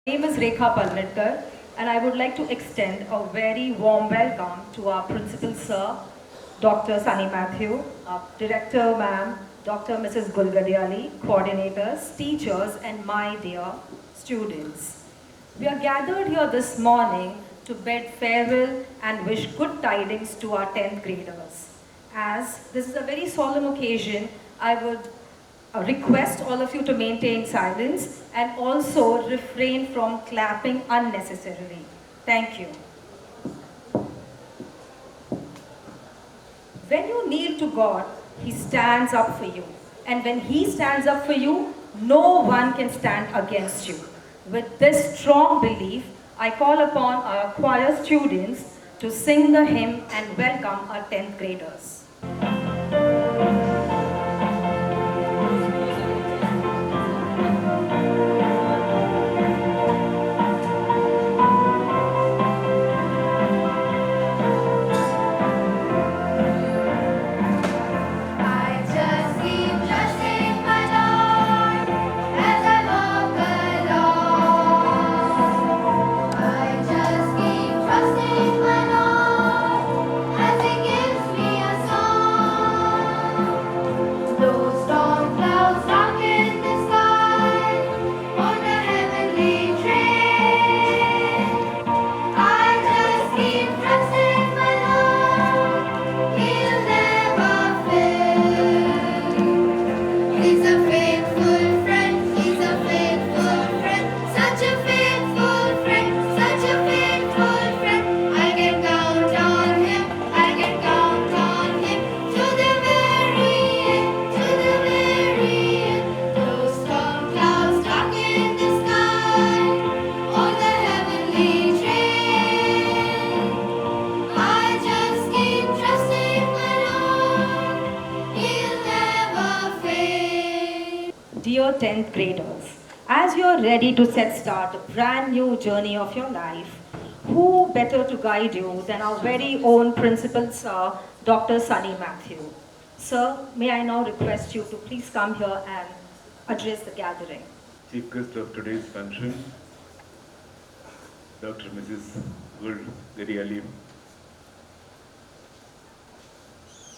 My name is Rekha Palnitkar, and I would like to extend a very warm welcome to our Principal Sir, Dr. Sunny Matthew, our Director Ma'am, Dr. Mrs. Gulgadiali, coordinators, teachers, and my dear students. We are gathered here this morning to bid farewell and wish good tidings to our 10th graders. As this is a very solemn occasion, I would request all of you to maintain silence and also refrain from clapping unnecessarily. Thank you. When you kneel to God, He stands up for you. And when He stands up for you, no one can stand against you. With this strong belief, I call upon our choir students to sing the hymn and welcome our 10th graders. Dear 10th graders, as you are ready to start a brand new journey of your life, who better to guide you than our very own Principal Sir, Dr. Sunny Matthew. Sir, may I now request you to please come here and address the gathering. Chief guest of today's function, Dr. Mrs. Gulgadiali,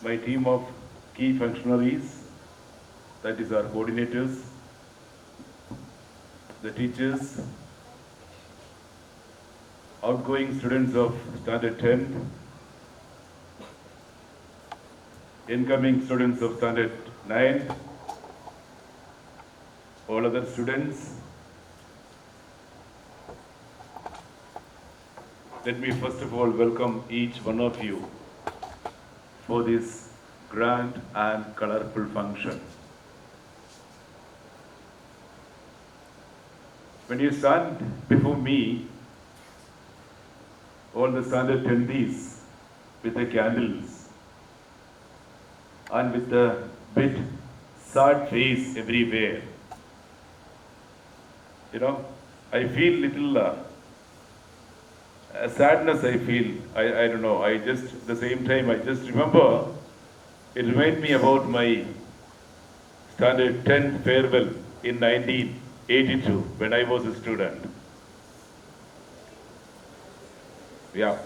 my team of key functionaries, that is our coordinators, the teachers, outgoing students of Standard 10, incoming students of Standard 9, all other students. Let me first of all welcome each one of you for this grand and colorful function. When you stand before me, all the Standard 10s with the candles and with the bit sad face everywhere, I feel little sadness. I feel, I don't know, the same time, I just remember, it reminds me about my Standard 10 farewell in 1982 when I was a student. Yeah.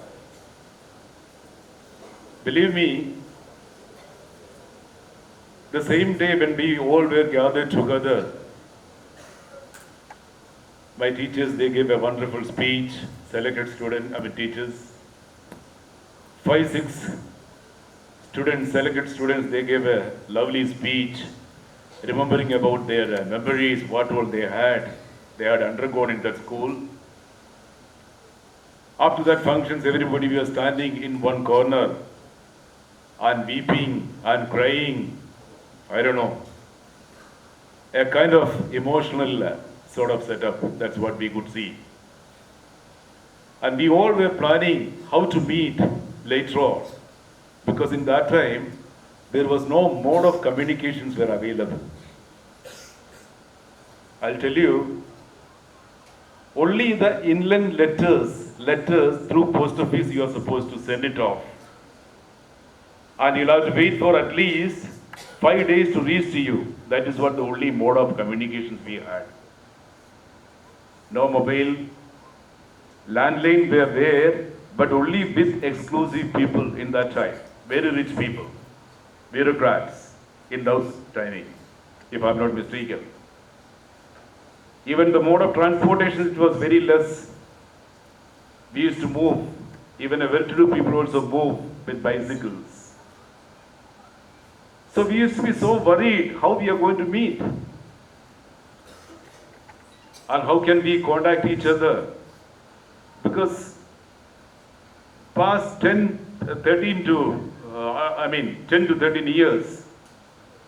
Believe me, the same day when we all were gathered together, my teachers, they gave a wonderful speech, selected teachers, 5, 6 students, selected students, they gave a lovely speech, remembering about their memories, what all they had undergone in that school. After that functions, everybody was standing in one corner and weeping and crying. I don't know, a kind of emotional sort of setup. That's what we could see. And we all were planning how to meet later on, because in that time, there was no mode of communications were available. I'll tell you, only the inland letters through post office you are supposed to send it off. And you'll have to wait for at least 5 days to reach to you. That is what the only mode of communications we had. no mobile, landline were there, but only with exclusive people in that time, very rich people, bureaucrats in those timing, if I'm not mistaken. Even the mode of transportation, it was very less. We used to move, even a well-to-do people also move with bicycles. So we used to be so worried how we are going to meet and how can we contact each other. Because past 13 to, 10 to 13 years,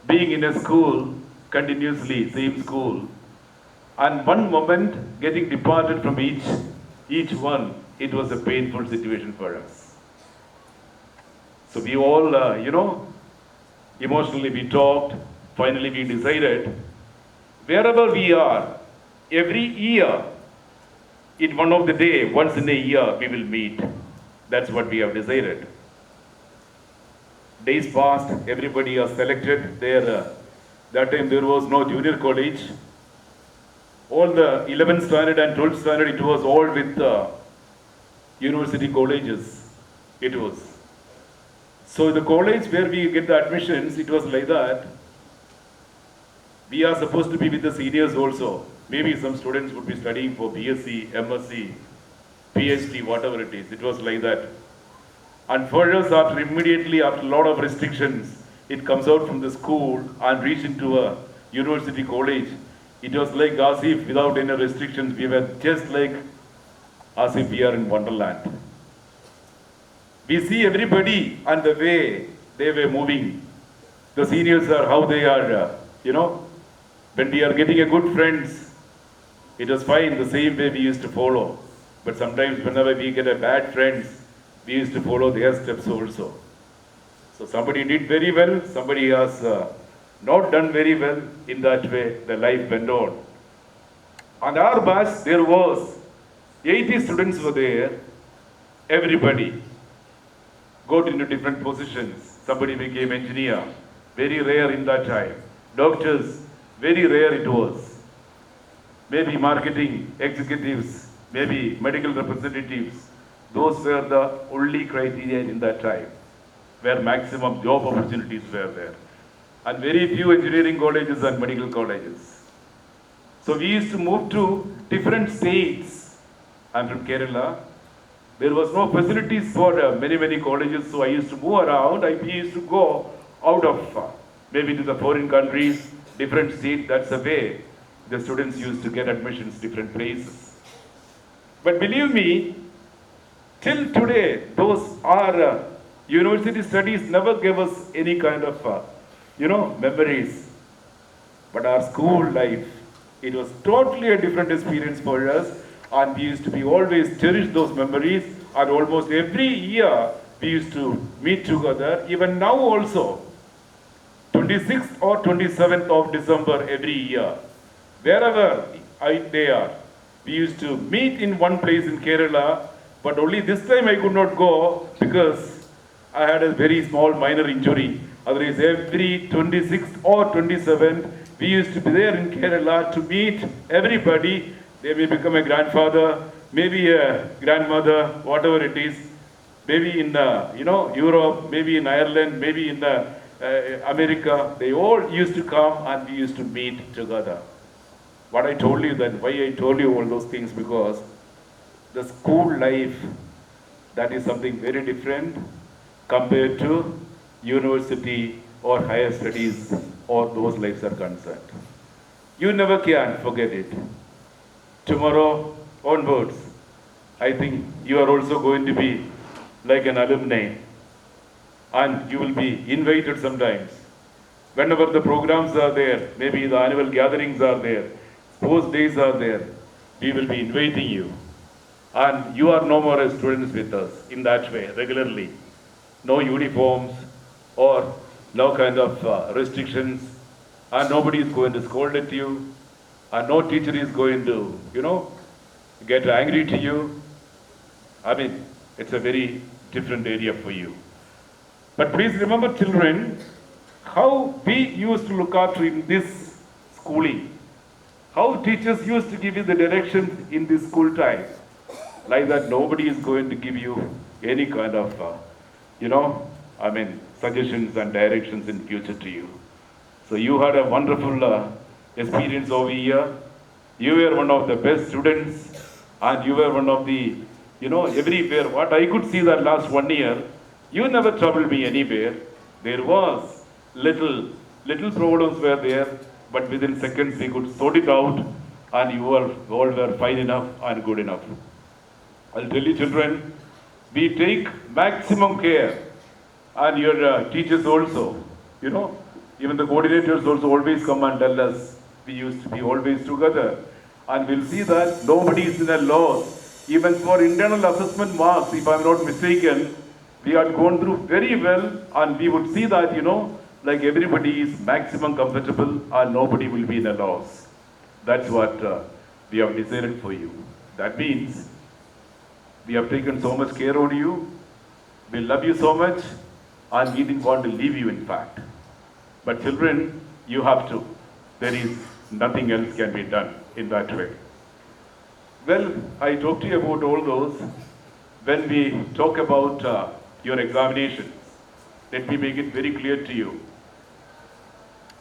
being in a school, continuously, same school, and one moment getting departed from each one, it was a painful situation for us. So we all, emotionally we talked, finally we decided, wherever we are, every year, in one of the day, once in a year, we will meet. That's what we have decided. Days passed, everybody was selected. That time there was no junior college. All the 11th standard and 12th standard, it was all with university colleges. It was. So the college where we get the admissions, it was like that. We are supposed to be with the seniors also. Maybe some students would be studying for BSc, MSc, PhD, whatever it is. It was like that. And for us, immediately after a lot of restrictions, it comes out from the school and reach into a university college. It was like as if without any restrictions, we were just like as if we are in Wonderland. We see everybody and the way they were moving. The seniors are how they are, when we are getting a good friends, it was fine, the same way we used to follow. But sometimes whenever we get a bad friends, we used to follow their steps also. So somebody did very well, somebody has not done very well. In that way, the life went on. On our batch, there was 80 students were there. Everybody got into different positions. Somebody became engineer, very rare in that time. Doctors, very rare it was. Maybe marketing executives, maybe medical representatives. Those were the only criteria in that time, where maximum job opportunities were there. And very few engineering colleges and medical colleges. So we used to move to different states. I'm from Kerala. There was no facilities for many colleges, so I used to move around. I used to go out of maybe to the foreign countries, different states. That's the way the students used to get admissions different places. But believe me, till today, those are university studies never gave us any kind of memories. But our school life, it was totally a different experience for us. And we used to be always cherish those memories. And almost every year, we used to meet together. Even now also, 26th or 27th of December every year, wherever they are, we used to meet in one place in Kerala. But only this time I could not go because I had a very small minor injury. Otherwise, every 26th or 27th, we used to be there in Kerala to meet everybody. They may become a grandfather, maybe a grandmother, whatever it is. Maybe in Europe, maybe in Ireland, maybe in America. They all used to come and we used to meet together. What I told you then, why I told you all those things, because the school life, that is something very different compared to university or higher studies or those lives are concerned. You never can forget it. Tomorrow onwards, I think you are also going to be like an alumni and you will be invited sometimes. Whenever the programs are there, maybe the annual gatherings are there, sports days are there, we will be inviting you. And you are no more as students with us in that way, regularly. No uniforms or no kind of restrictions, and nobody is going to scold at you, and no teacher is going to, get angry to you. It's a very different area for you. But please remember, children, how we used to look after in this schooling, How teachers used to give you the directions in the school time. Like that, nobody is going to give you any kind of, suggestions and directions in future to you. So you had a wonderful experience over here. You were one of the best students, and you were one of the, everywhere. What I could see that last 1 year, you never troubled me anywhere. There was little problems were there, but within seconds we could sort it out, and you all were fine enough and good enough. I'll tell you, children, we take maximum care, and your teachers also, even the coordinators also always come and tell us we used to be always together, and we'll see that nobody is in a loss. Even for internal assessment marks, if I'm not mistaken, we had gone through very well, and we would see that, like everybody is maximum comfortable and nobody will be in a loss. That's what we have decided for you. That means we have taken so much care on you, we love you so much, and we didn't want to leave you, in fact. But children, you have to. There is nothing else can be done in that way. Well, I talked to you about all those. When we talk about your examinations, let me make it very clear to you.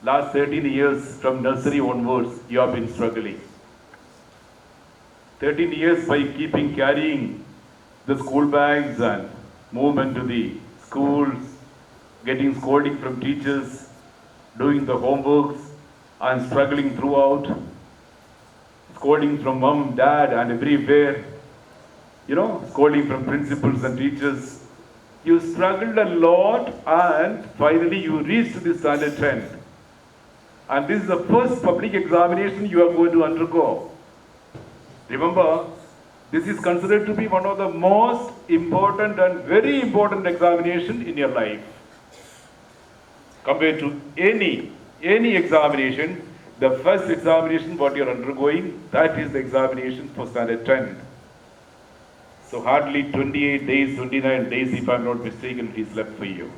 Last 13 years from nursery onwards, you have been struggling. 13 years by carrying the school bags and movement to the schools, getting scolding from teachers, doing the homeworks and struggling throughout, scolding from mom, dad and everywhere, scolding from principals and teachers. You struggled a lot and finally you reached the standard 10. And this is the first public examination you are going to undergo. Remember, this is considered to be one of the most important and very important examination in your life. Compared to any examination, the first examination what you are undergoing, that is the examination for standard 10. So hardly 28 days, 29 days, if I'm not mistaken, it is left for you.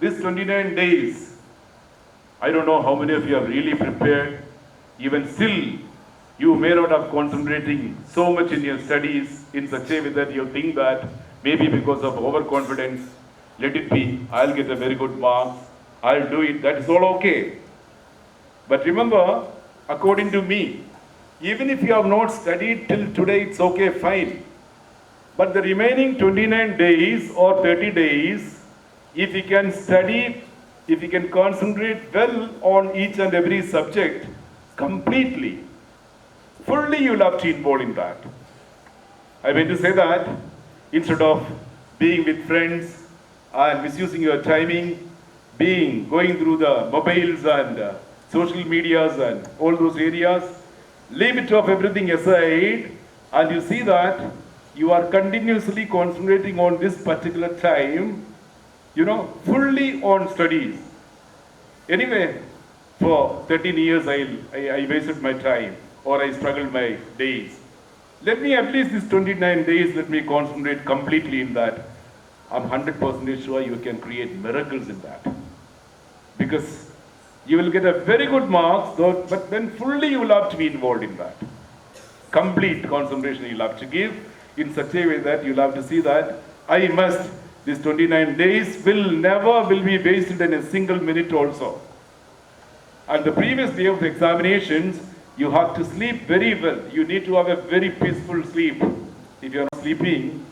This 29 days, I don't know how many of you are really prepared. Even still, you may not have concentrating so much in your studies in such a way that you think that maybe because of overconfidence, let it be, I'll get a very good marks, I'll do it, that is all okay. But remember, according to me, even if you have not studied till today, it's okay, fine. But the remaining 29 days or 30 days, if you can study, if you can concentrate well on each and every subject completely, fully you'll have to involve in that. I mean to say that instead of being with friends and misusing your timing, going through the mobiles and social medias and all those areas, leave it off everything aside, and you see that you are continuously concentrating on this particular time, fully on studies. Anyway, for 13 years I wasted my time, or I struggled my days. Let me at least these 29 days, let me concentrate completely in that. I'm 100% sure you can create miracles in that. Because you will get a very good marks, but then fully you will have to be involved in that. Complete concentration you'll have to give in such a way that you'll have to see that these 29 days will be wasted in a single minute also. And the previous day of the examinations, you have to sleep very well. You need to have a very peaceful sleep. If you're not sleeping,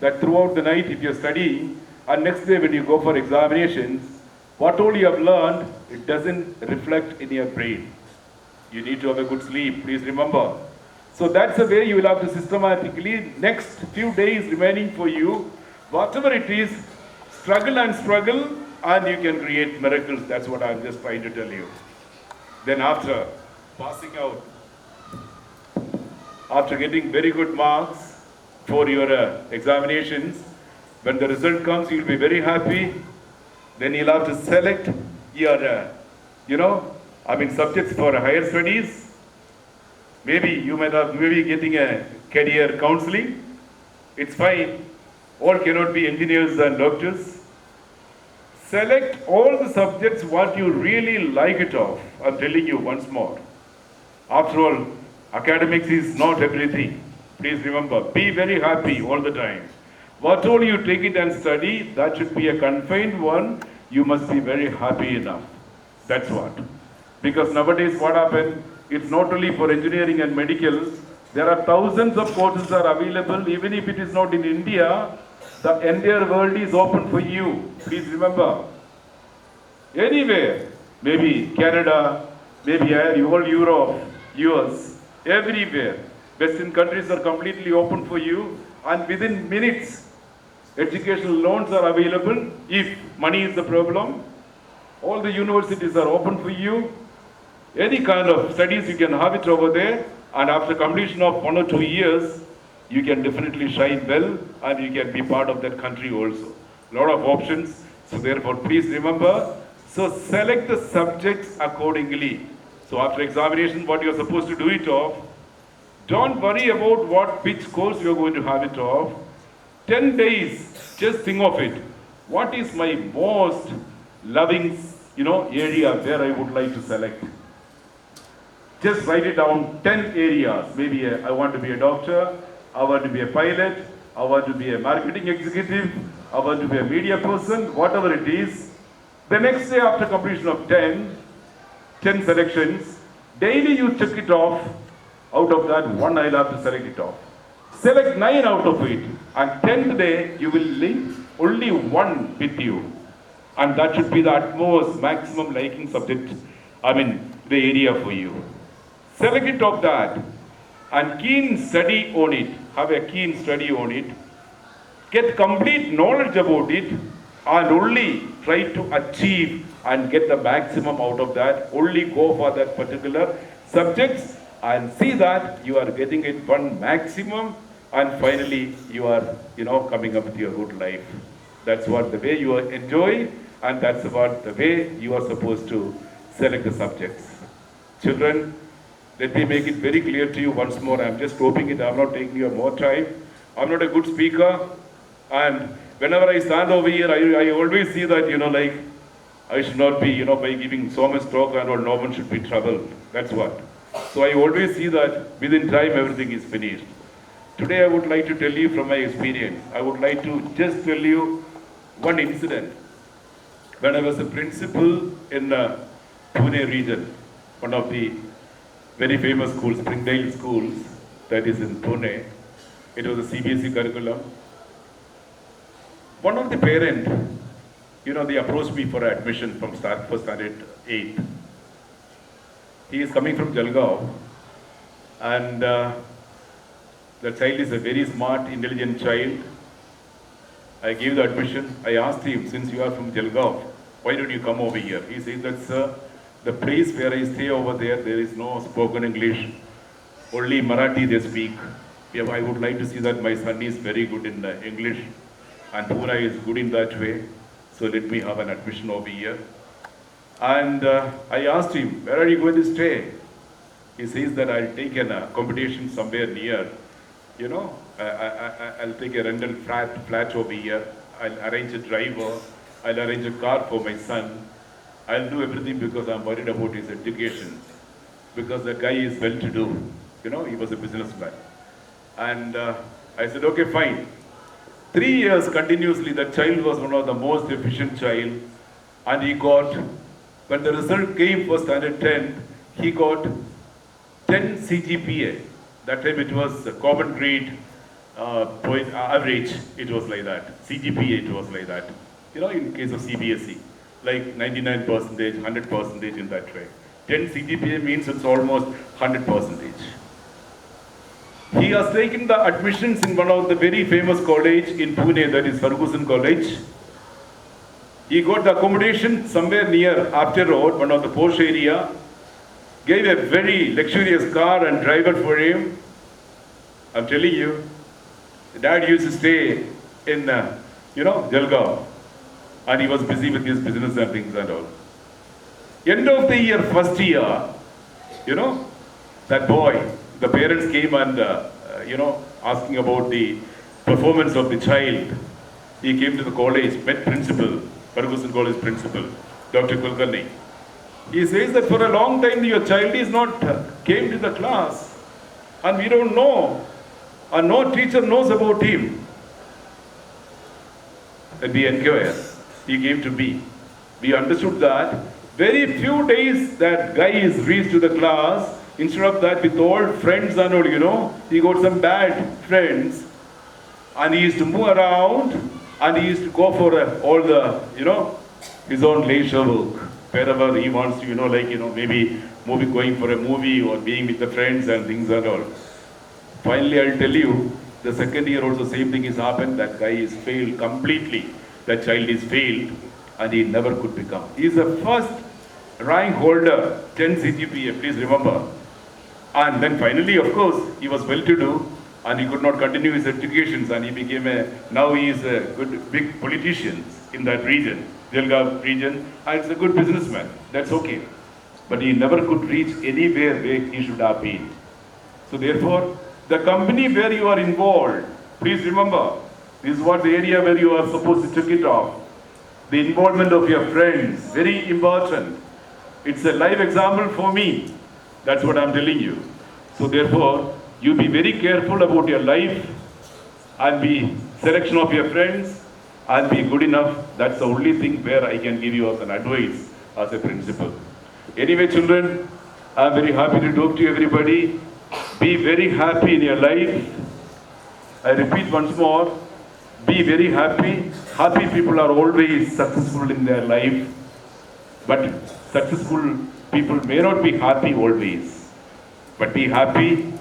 that throughout the night, if you're studying, and next day when you go for examinations, what all you have learned, it doesn't reflect in your brain. You need to have a good sleep, please remember. So that's the way you will have to systematically, next few days remaining for you, whatever it is, struggle, and you can create miracles. That's what I'm just trying to tell you. Then after passing out, after getting very good marks for your examinations, when the result comes, you'll be very happy. Then you'll have to select your, subjects for higher studies. Maybe you might have getting a career counseling. It's fine. All cannot be engineers and doctors. Select all the subjects what you really like it of. I'm telling you once more. After all, academics is not everything. Please remember, be very happy all the time. What all you take it and study, that should be a confined one. You must be very happy enough. That's what. Because nowadays what happened, it's not only for engineering and medical, there are thousands of courses are available, even if it is not in India, the entire world is open for you. Please remember. Anywhere, maybe Canada, maybe all Europe, US, everywhere. Western countries are completely open for you, and within minutes, educational loans are available. If money is the problem, all the universities are open for you. Any kind of studies, you can have it over there, and after completion of 1 or 2 years, you can definitely shine well, and you can be part of that country also. A lot of options, so therefore please remember, so select the subjects accordingly. So after examination, what you're supposed to do it of, don't worry about which course you're going to have it of. 10 days, just think of it. What is my most loving, area where I would like to select? Just write it down, 10 areas. Maybe I want to be a doctor, I want to be a pilot, I want to be a marketing executive, I want to be a media person, whatever it is. The next day after completion of 10 selections, daily you check it off. Out of that, one I'll have to select it off. Select 9 out of it, and 10th day you will link only one with you. And that should be the utmost maximum liking subject, the area for you. Select it of that, and keen study on it. Have a keen study on it. Get complete knowledge about it, and only try to achieve and get the maximum out of that. Only go for that particular subjects and see that you are getting it one maximum, and finally you are coming up with your good life. That's what the way you enjoy, and that's what the way you are supposed to select the subjects. Children, let me make it very clear to you once more. I'm just hoping it. I'm not taking you more time. I'm not a good speaker, and whenever I stand over here, I always see that I should not be by giving so much talk and all, no one should be troubled. That's what. So I always see that within time everything is finished. Today I would like to tell you from my experience. I would like to just tell you one incident. When I was a principal in Pune region, one of the very famous schools, Springdale schools, that is in Pune. It was a CBSE curriculum. One of the parents, they approached me for admission from first standard 8. He is coming from Jalgaon, and the child is a very smart, intelligent child. I gave the admission. I asked him, since you are from Jalgaon, why don't you come over here? He says that, sir, the place where I stay over there is no spoken English. Only Marathi they speak. I would like to see that my son is very good in English, and Pune is good in that way. So let me have an admission over here. And I asked him, where are you going to stay? He says that I'll take a competition somewhere near. I'll take a rental flat over here. I'll arrange a driver. I'll arrange a car for my son. I'll do everything because I'm worried about his education. Because the guy is well-to-do. He was a businessman. And I said, okay, fine. 3 years continuously, that child was one of the most efficient child. And he got, when the result came for standard 10, he got 10 CGPA. That time it was common grade point average. It was like that. CGPA, it was like that. In case of CBSE, like 99%, 100% in that way. 10 CGPA means it's almost 100%. He has taken the admissions in one of the very famous college in Pune, that is Ferguson College. He got the accommodation somewhere near Apter Road, one of the posh area. Gave a very luxurious car and driver for him. I'm telling you, the dad used to stay in, Jalgaon. And he was busy with his business and things and all. End of the year, first year, that boy, the parents came and, asking about the performance of the child. He came to the college, met principal, Ferguson College principal, Dr. Kulkarni. He says that for a long time your child is not came to the class and we don't know and no teacher knows about him. And we inquire. He came to be. We understood that very few days that guy is reached to the class. Instead of that, with old friends and all, he got some bad friends and he used to move around and he used to go for all the, his own leisure work. Wherever he wants to, maybe going for a movie or being with the friends and things and all. Finally, I'll tell you, the second year also same thing has happened. That guy is failed completely. That child is failed and he never could become. He is the first rank holder, 10 CGPA, please remember. And then finally, of course, he was well-to-do and he could not continue his educations and he became now he is a good, big politician in that region, Jalgaon region, and it's a good businessman. That's okay. But he never could reach anywhere where he should have been. So therefore, the company where you are involved, please remember, this is what the area where you are supposed to check it off. The involvement of your friends, very important. It's a live example for me. That's what I'm telling you. So therefore, you be very careful about your life and be selection of your friends and be good enough. That's the only thing where I can give you as an advice as a principal. Anyway, children, I'm very happy to talk to everybody. Be very happy in your life. I repeat once more, be very happy. Happy people are always successful in their life. But successful people may not be happy always. But be happy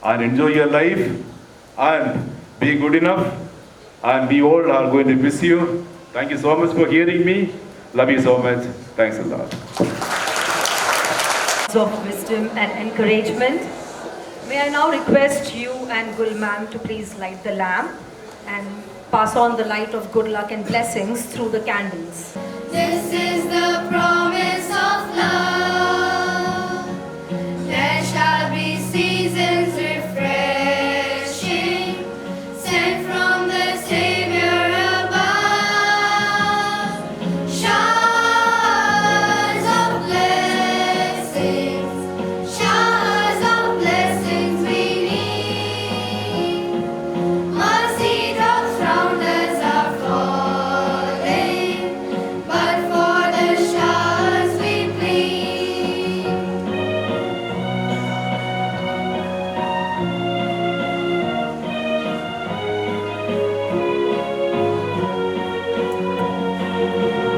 and enjoy your life and be good enough. And we all are going to miss you. Thank you so much for hearing me. Love you so much. Thanks a lot. Of wisdom and encouragement. May I now request you and Gul ma'am to please light the lamp and pass on the light of good luck and blessings through the candles. This is the promise of love. There shall be seasons refreshing, sent from the Savior above. Showers of blessings, showers of blessings we need. Mercy drops round us are falling, but for the showers we plead.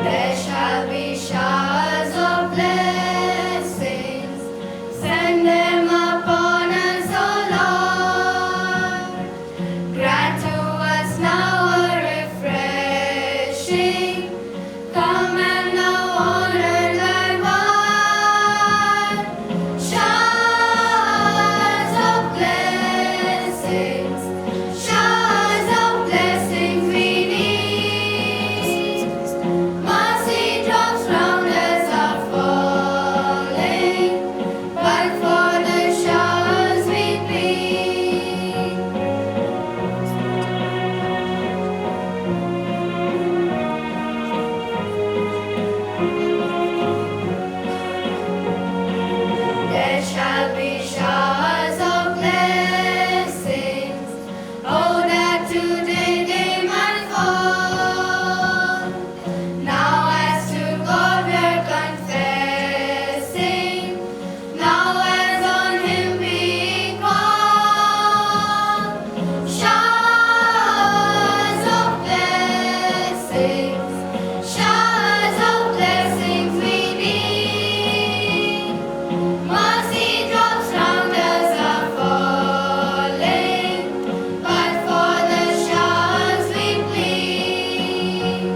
There shall be showers of blessings, send them upon us, O Lord. Grant to us now a refreshing, come and now honor thy word. Showers of blessings, showers of blessings we need. Mercy drops round us are falling, but for the showers we plead. There shall be showers of blessings, oh that today they might fall. Now as to God we're confessing, now as on Him being called. Showers of blessings, showers of blessings we need. Mercy drops round us are falling, but for the showers we plead.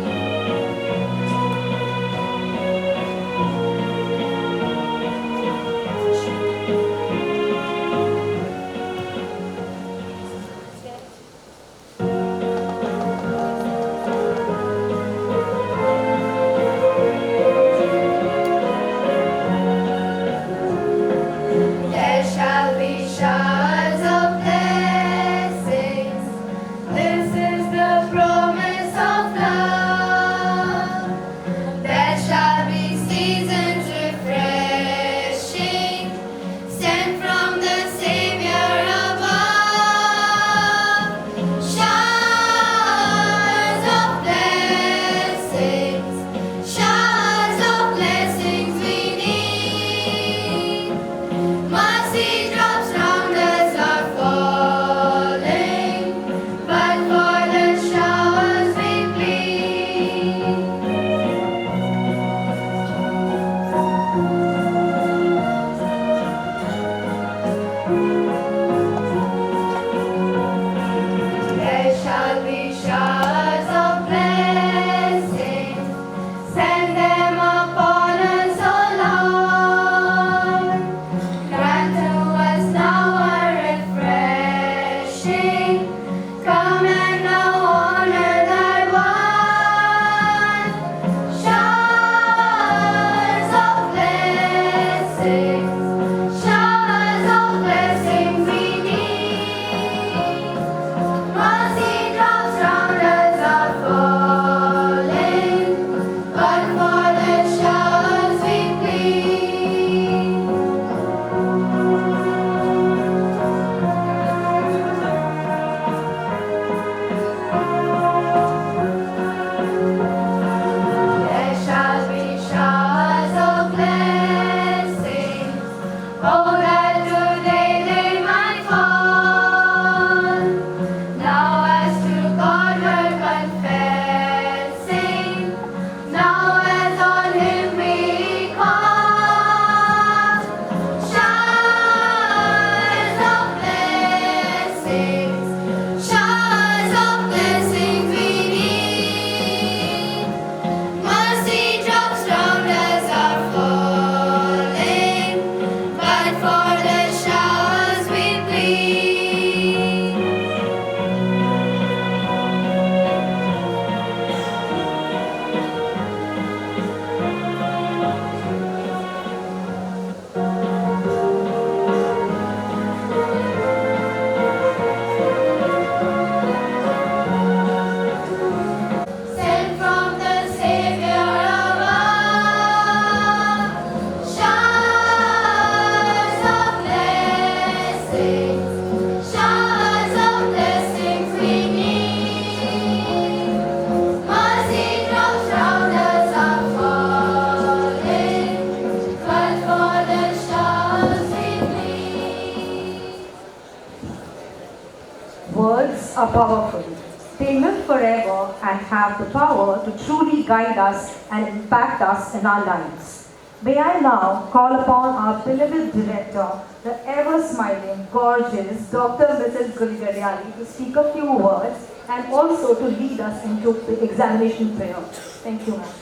have the power to truly guide us and impact us in our lives. May I now call upon our beloved director, the ever-smiling, gorgeous Dr. Mrs. Gulgariali to speak a few words and also to lead us into the examination prayer. Thank you, ma'am.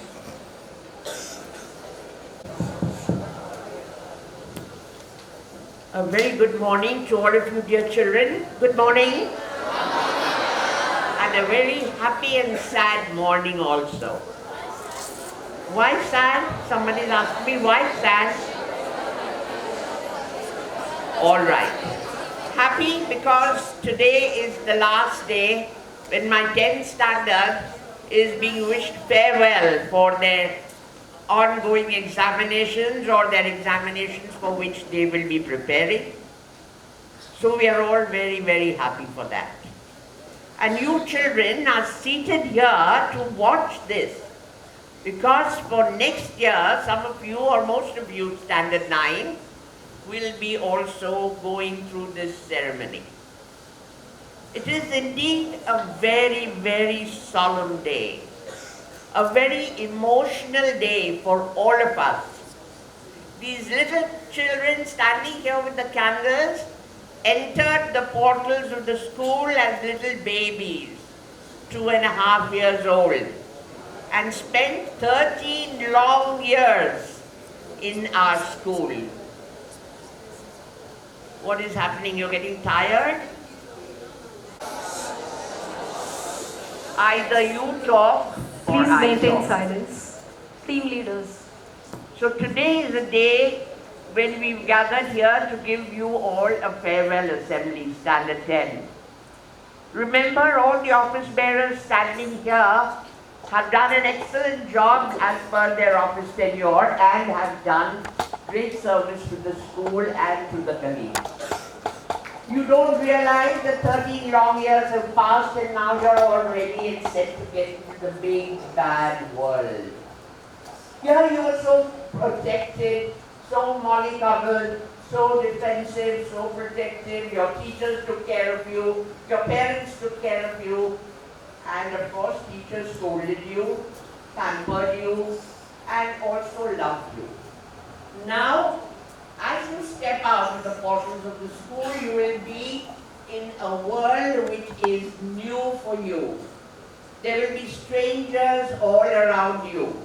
A very good morning to all of you dear children. Good morning. And a very happy and sad morning also. Why sad? Somebody's asked me why sad. Alright. Happy because today is the last day when my 10th standard is being wished farewell for their ongoing examinations or their examinations for which they will be preparing. So we are all very, very happy for that. And you children are seated here to watch this because for next year, some of you or most of you, Standard 9, will be also going through this ceremony. It is indeed a very, very solemn day. A very emotional day for all of us. These little children standing here with the candles entered the portals of the school as little babies, 2.5 years old, and spent 13 long years in our school. What is happening? You're getting tired? Either you talk or Please I maintain talk. silence. Team leaders. So today is a day when we've gathered here to give you all a farewell assembly, Standard 10. Remember, all the office bearers standing here have done an excellent job as per their office tenure and have done great service to the school and to the colleagues. You don't realize that 13 long years have passed and now you're all ready and set to get into the big bad world. Here you were so protected, so mollycoddled, so defensive, so protective. Your teachers took care of you, your parents took care of you, and of course teachers scolded you, pampered you, and also loved you. Now, as you step out of the portals of the school, you will be in a world which is new for you. There will be strangers all around you.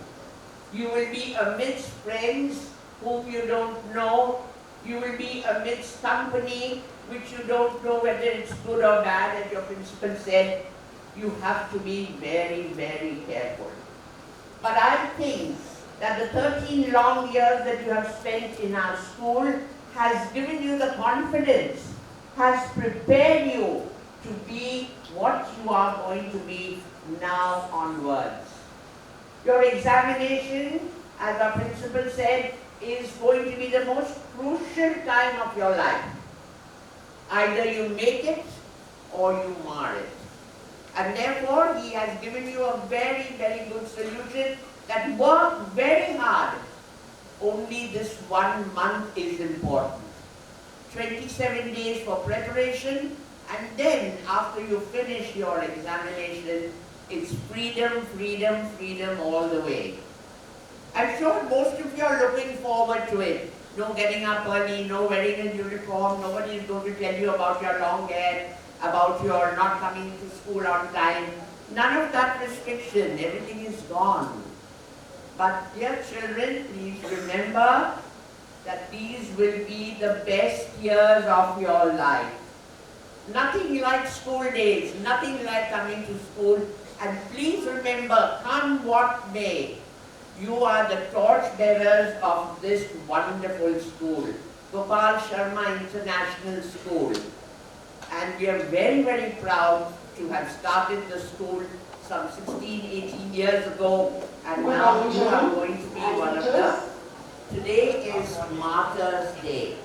You will be amidst friends whom you don't know. You will be amidst company which you don't know whether it's good or bad, as your principal said. You have to be very, very careful. But I think that the 13 long years that you have spent in our school has given you the confidence, has prepared you to be what you are going to be now onwards. Your examination, as our principal said, is going to be the most crucial time of your life. Either you make it or you mar it. And therefore, he has given you a very, very good solution that work very hard. Only this 1 month is important. 27 days for preparation, and then after you finish your examination, it's freedom, freedom, freedom all the way. I'm sure most of you are looking forward to it. No getting up early, no wearing a uniform, nobody is going to tell you about your long hair, about your not coming to school on time. None of that restriction, everything is gone. But dear children, please remember that these will be the best years of your life. Nothing like school days, nothing like coming to school. And please remember, come what may, you are the torch bearers of this wonderful school, Gopal Sharma International School. And we are very, very proud to have started the school some 16, 18 years ago, and now you are going to be one of them. Today is Martyrs' Day,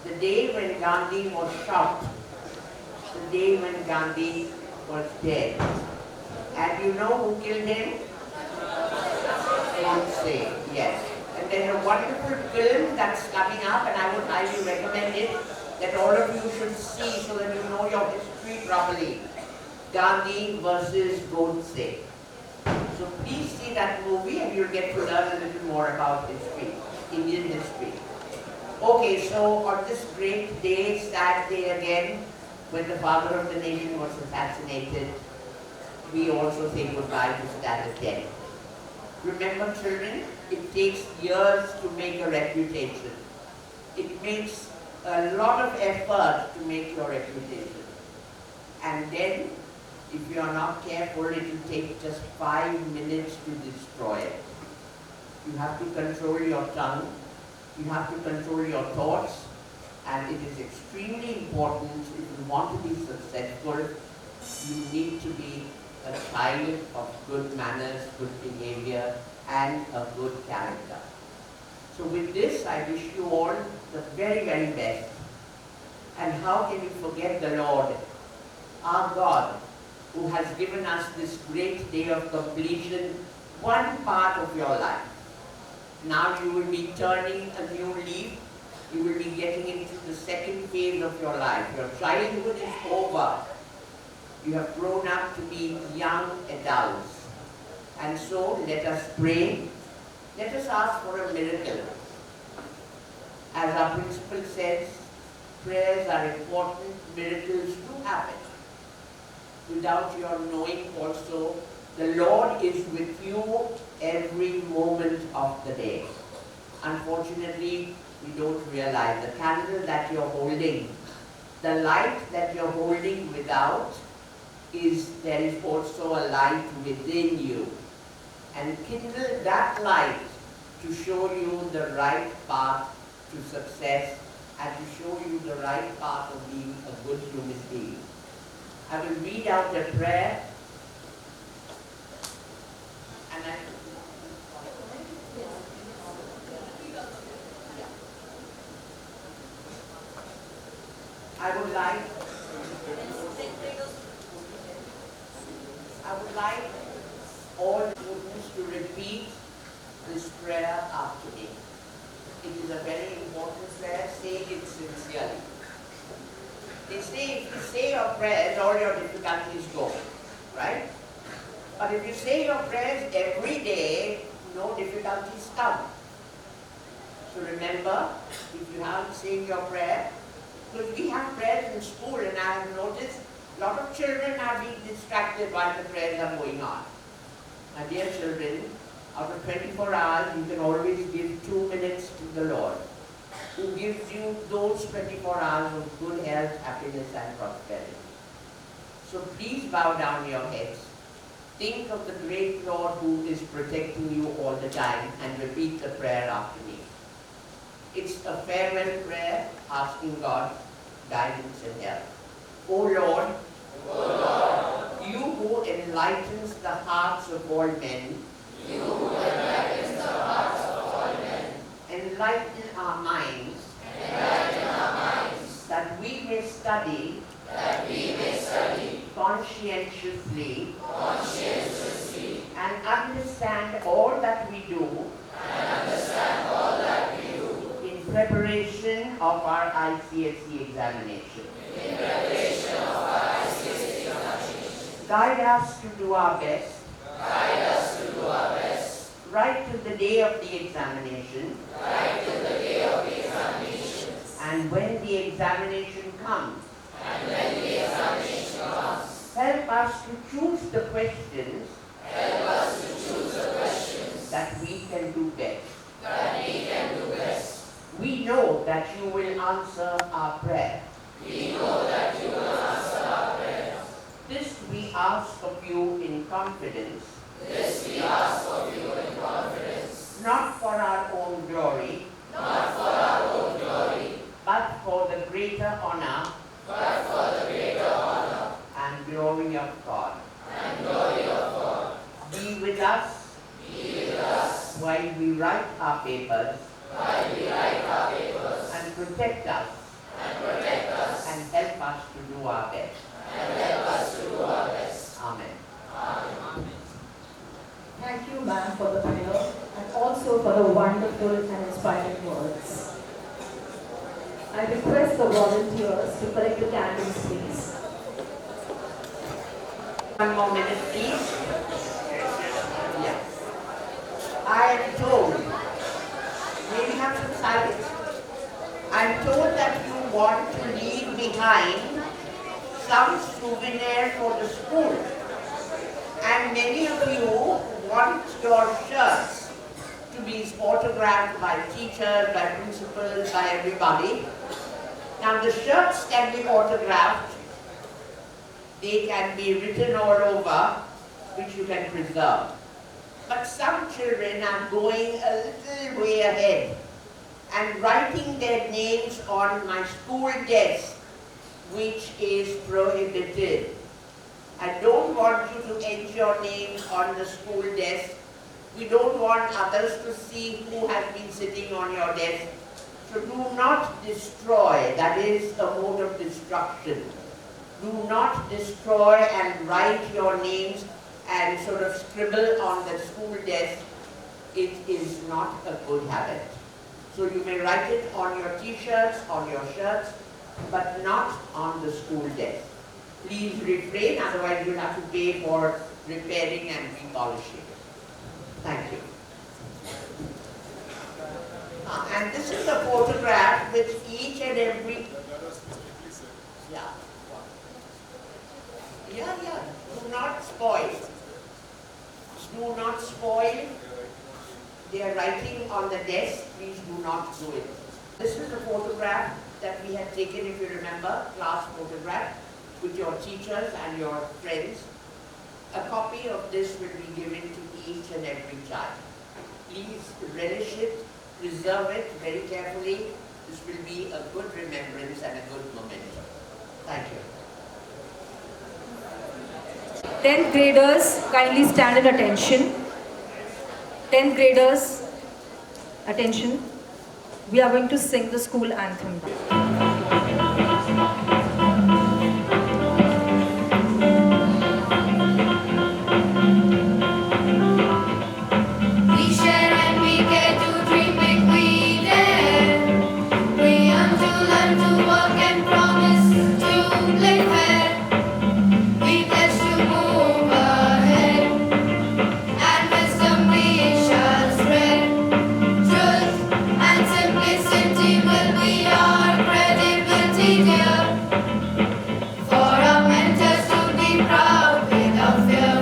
the day when Gandhi was shot, the day when Gandhi was dead. And you know who killed him? Say yes. And there's a wonderful film that's coming up, and I would highly recommend it, that all of you should see so that you know your history properly. Gandhi versus Godse. So please see that movie and you'll get to learn a little more about history, Indian history. Okay, so on this great day, sad day again, when the father of the nation was assassinated, we also say goodbye to status 10. Remember children, it takes years to make a reputation. It makes a lot of effort to make your reputation. And then, if you are not careful, it will take just 5 minutes to destroy it. You have to control your tongue, you have to control your thoughts, and it is extremely important if you want to be successful, you need to be a child of good manners, good behavior, and a good character. So with this, I wish you all the very, very best. And how can you forget the Lord, our God, who has given us this great day of completion, one part of your life. Now you will be turning a new leaf. You will be getting into the second phase of your life. Your childhood is over. You have grown up to be young adults. And so let us pray. Let us ask for a miracle. As our principal says, prayers are important, miracles do happen. Without your knowing also, the Lord is with you every moment of the day. Unfortunately, we don't realize the candle that you're holding, the light that you're holding without, there is also a light within you. And kindle that light to show you the right path to success and to show you the right path of being a good human being. I will read out the prayer and I would like all students to repeat this prayer after me. It is a very important prayer. Say it sincerely. They say if you say your prayers, all your difficulties go, right? But if you say your prayers every day, no difficulties come. So remember, if you haven't said your prayer, because we have prayers in school and I have noticed a lot of children are being distracted while the prayers are going on. My dear children, out of 24 hours, you can always give 2 minutes to the Lord, who gives you those 24 hours of good health, happiness, and prosperity. So please bow down your heads. Think of the great Lord who is protecting you all the time and repeat the prayer after me. It's a farewell prayer asking God guidance and help. O Lord, you who enlightens the hearts of all men, enlighten our minds, that we may study, conscientiously, and understand all that we do, in preparation of our ICSE examination. Guide us to do our best. Right to the day of the examination. And when the examination comes, help us to choose the questions that we can do best. We know that you will answer our prayer. This we ask of you in confidence. Not for our own glory, but for the greater honor and glory of God. Be with us while we write our papers and protect us and help us to do our best. Amen. Thank you, ma'am, for the prayer and also for the wonderful and inspiring words. I request the volunteers to collect the candles, please. 1 more minute, please. I'm told, maybe have some silence. I'm told that you want to leave behind some souvenir for the school. And many of you want your shirts to be autographed by teachers, by principals, by everybody. Now the shirts can be autographed. They can be written all over, which you can preserve. But some children are going a little way ahead and writing their names on my school desk, which is prohibited. I don't want you to enter your names on the school desk. We don't want others to see who has been sitting on your desk. So do not destroy, that is a mode of destruction. Do not destroy and write your names and sort of scribble on the school desk. It is not a good habit. So you may write it on your t-shirts, on your shirts, but not on the school desk. Please refrain, otherwise you'll have to pay for repairing and repolishing. Thank you. And this is a photograph with each and every... Yeah. Yeah. Do not spoil. Do not spoil. They are writing on the desk. Please do not do it. This is a photograph that we had taken, if you remember, class photograph with your teachers and your friends. A copy of this will be given to each and every child. Please relish it, preserve it very carefully. This will be a good remembrance and a good memento. Thank you. 10th graders, kindly stand at attention. 10th graders, attention. We are going to sing the school anthem. We share and we get to dream big, we dare. We yearn to learn to work and promise to play fair. We pledge to move ahead, and wisdom we shall spread. Truth and simplicity will be our credibility, dear. For our mentors to be proud without fear.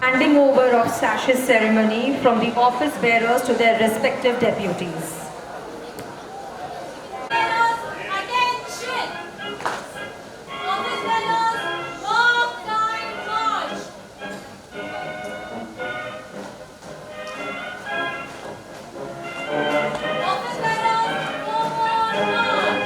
Handing over of sashes ceremony from the office bearers to their respective deputies. Attention! Office bearers, mark time march. Office bearers, forward march.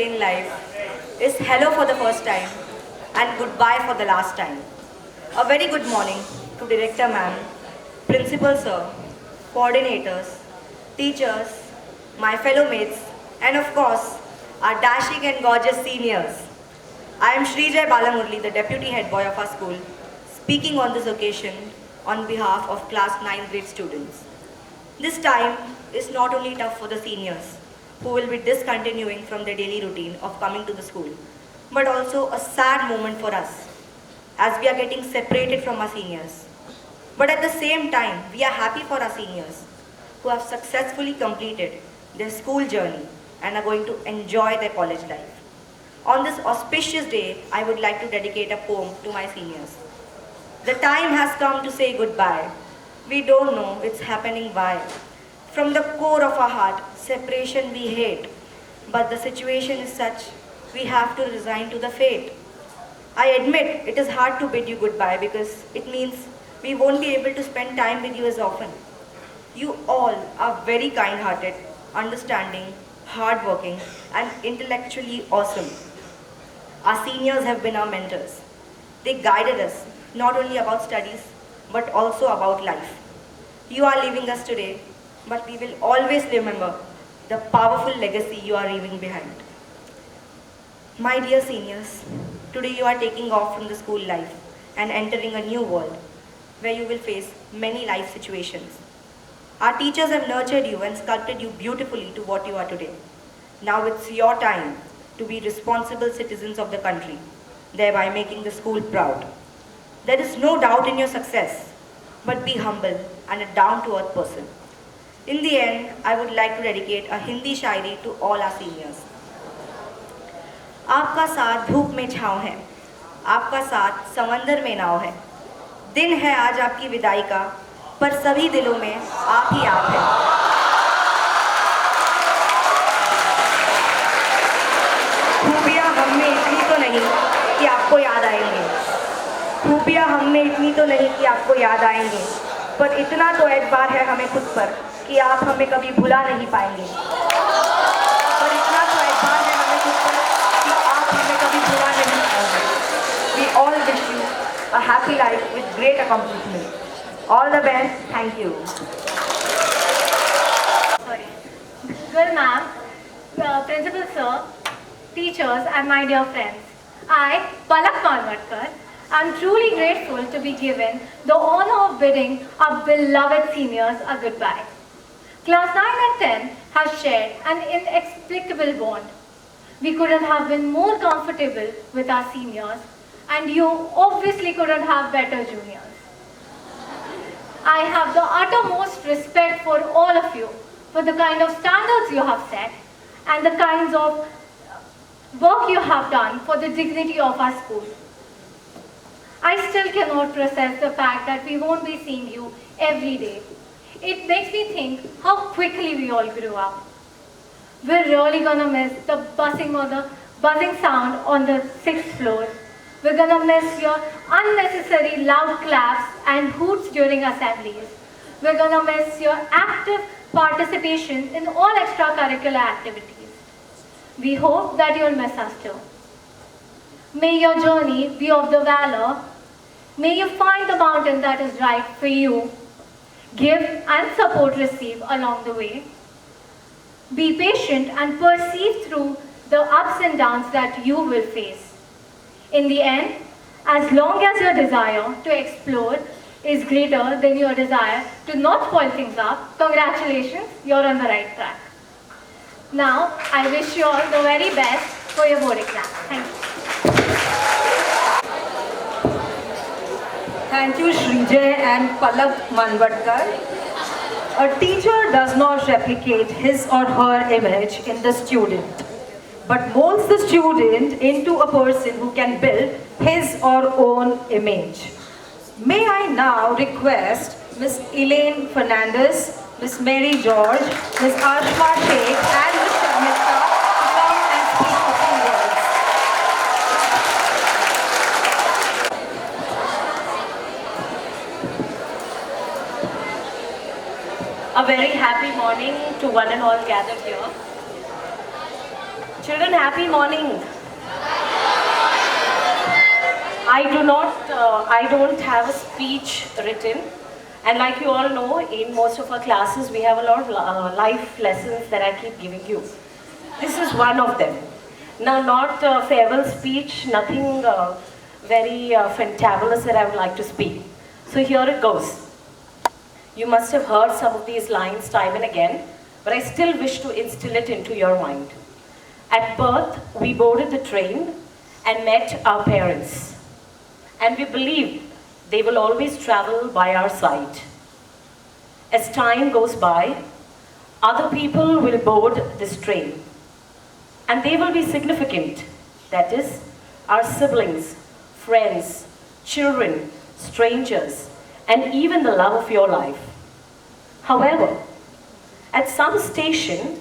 say in life is hello for the first time and goodbye for the last time. A very good morning to Director Ma'am, Principal Sir, coordinators, teachers, my fellow mates, and of course, our dashing and gorgeous seniors. I am Srijay Balamurli, the Deputy Head Boy of our school, speaking on this occasion on behalf of class 9th grade students. This time is not only tough for the seniors, who will be discontinuing from their daily routine of coming to the school, but also a sad moment for us, as we are getting separated from our seniors. But at the same time, we are happy for our seniors, who have successfully completed their school journey and are going to enjoy their college life. On this auspicious day, I would like to dedicate a poem to my seniors. The time has come to say goodbye. We don't know it's happening why. From the core of our heart, separation we hate. But the situation is such, we have to resign to the fate. I admit it is hard to bid you goodbye because it means we won't be able to spend time with you as often. You all are very kind-hearted, understanding, hardworking, and intellectually awesome. Our seniors have been our mentors. They guided us not only about studies, but also about life. You are leaving us today, but we will always remember the powerful legacy you are leaving behind. My dear seniors, today you are taking off from the school life and entering a new world where you will face many life situations. Our teachers have nurtured you and sculpted you beautifully to what you are today. Now it's your time to be responsible citizens of the country, thereby making the school proud. There is no doubt in your success, but be humble and a down-to-earth person. In the end, I would like to dedicate a Hindi shairi to all our seniors. आपका साथ धूप में छाँव है, आपका साथ समंदर में नाव है। दिन है आज आपकी विदाई का, पर सभी दिलों में आप ही आप हैं। खूबियाँ हम में इतनी तो नहीं कि आपको याद आएंगे, खूबियाँ हम में इतनी तो नहीं कि आपको याद आएंगे, पर इतना तो एतबार है हमें खुद पर कि आप हमें कभी भुला नहीं पाएंगे। पर इतना तो एतबार है हमें खुद पर कि आप हमें कभी भुला नहीं पाएंगे। We all wish you a happy life with great accomplishment. All the best. Thank you. Sorry. Well, ma'am, principal sir, teachers, and my dear friends, I, Palak Malvatkar, am truly grateful to be given the honor of bidding our beloved seniors a goodbye. Class 9 and 10 have shared an inexplicable bond. We couldn't have been more comfortable with our seniors, and you obviously couldn't have better juniors. I have the uttermost respect for all of you, for the kind of standards you have set, and the kinds of work you have done for the dignity of our school. I still cannot process the fact that we won't be seeing you every day. It makes me think how quickly we all grew up. We're really gonna miss the buzzing sound on the 6th floor. We're gonna miss your unnecessary loud claps and hoots during assemblies. We're gonna miss your active participation in all extracurricular activities. We hope that you'll miss us too. May your journey be of the valor. May you find the mountain that is right for you. Give and support receive along the way. Be patient and perceive through the ups and downs that you will face. In the end, as long as your desire to explore is greater than your desire to not spoil things up, congratulations, you're on the right track. Now, I wish you all the very best for your board exam. Thank you. Thank you, Srijay and Palak Manvatkar. A teacher does not replicate his or her image in the student, but molds the student into a person who can build his or own image. May I now request Ms. Elaine Fernandez, Ms. Mary George, Ms. Ashma Sheikh and Ms. Sharmita to come and speak a few words. A very happy morning to one and all gathered here. Children, happy morning. I don't have a speech written. And like you all know, in most of our classes, we have a lot of life lessons that I keep giving you. This is one of them. Now, not a farewell speech, nothing very fantabulous that I would like to speak. So here it goes. You must have heard some of these lines time and again, but I still wish to instill it into your mind. At birth, we boarded the train and met our parents. And we believed they will always travel by our side. As time goes by, other people will board this train. And they will be significant. That is, our siblings, friends, children, strangers, and even the love of your life. However, at some station,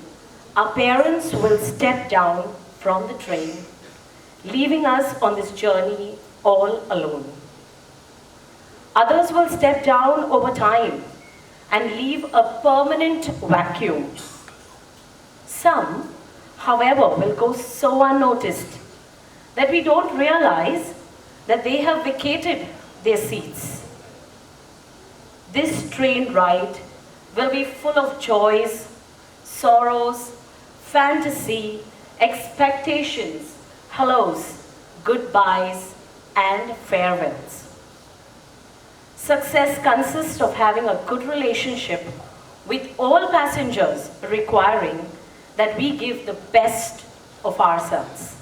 our parents will step down from the train, leaving us on this journey all alone. Others will step down over time and leave a permanent vacuum. Some, however, will go so unnoticed that we don't realize that they have vacated their seats. This train ride will be full of joys, sorrows, fantasy, expectations, hellos, goodbyes, and farewells. Success consists of having a good relationship with all passengers, requiring that we give the best of ourselves.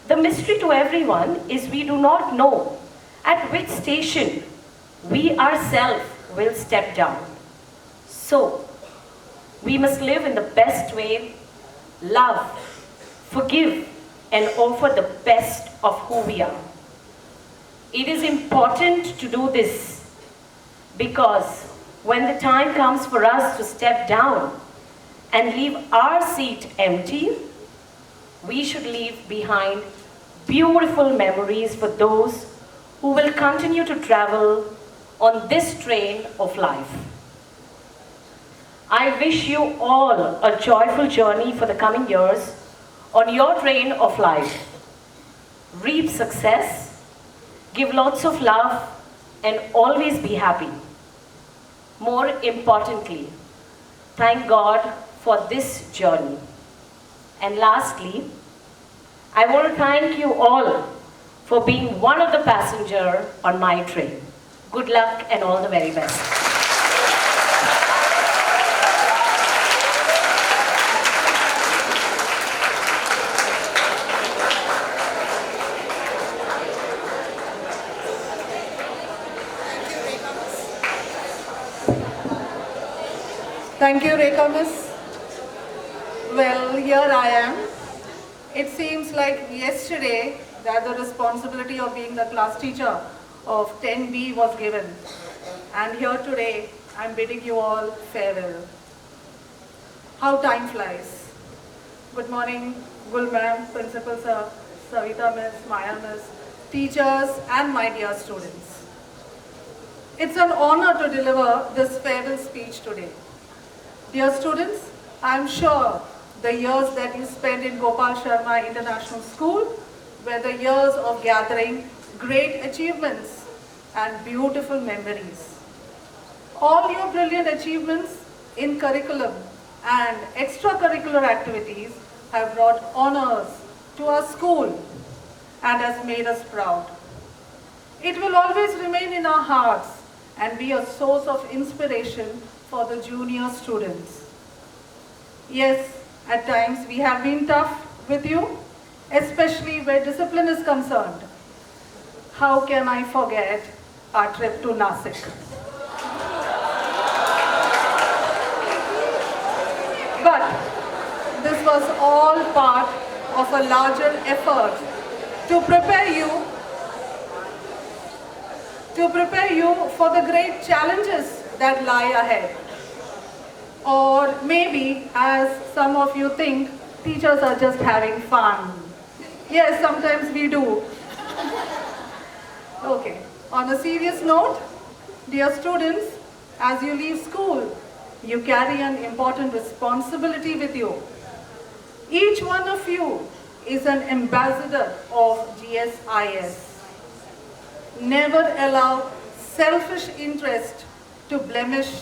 The mystery to everyone is we do not know at which station we ourselves will step down. So, we must live in the best way, love, forgive, and offer the best of who we are. It is important to do this because when the time comes for us to step down and leave our seat empty, we should leave behind beautiful memories for those who will continue to travel on this train of life. I wish you all a joyful journey for the coming years on your train of life. Reap success, give lots of love, and always be happy. More importantly, thank God for this journey. And lastly, I want to thank you all for being one of the passengers on my train. Good luck and all the very best. Thank you, Rekha Miss. Well, here I am. It seems like yesterday that the responsibility of being the class teacher of 10B was given. And here today, I'm bidding you all farewell. How time flies. Good morning, Gul ma'am, Principal Sir, Savita Miss, Maya Miss, teachers, and my dear students. It's an honor to deliver this farewell speech today. Dear students, I am sure the years that you spent in Gopal Sharma International School were the years of gathering great achievements and beautiful memories. All your brilliant achievements in curriculum and extracurricular activities have brought honors to our school and has made us proud. It will always remain in our hearts and be a source of inspiration for the junior students. Yes, at times we have been tough with you, especially where discipline is concerned. How can I forget our trip to Nasik? But this was all part of a larger effort to prepare you for the great challenges that lie ahead. Or maybe, as some of you think, teachers are just having fun. Yes, sometimes we do. Okay, on a serious note, dear students, as you leave school, you carry an important responsibility with you. Each one of you is an ambassador of GSIS. Never allow selfish interest to blemish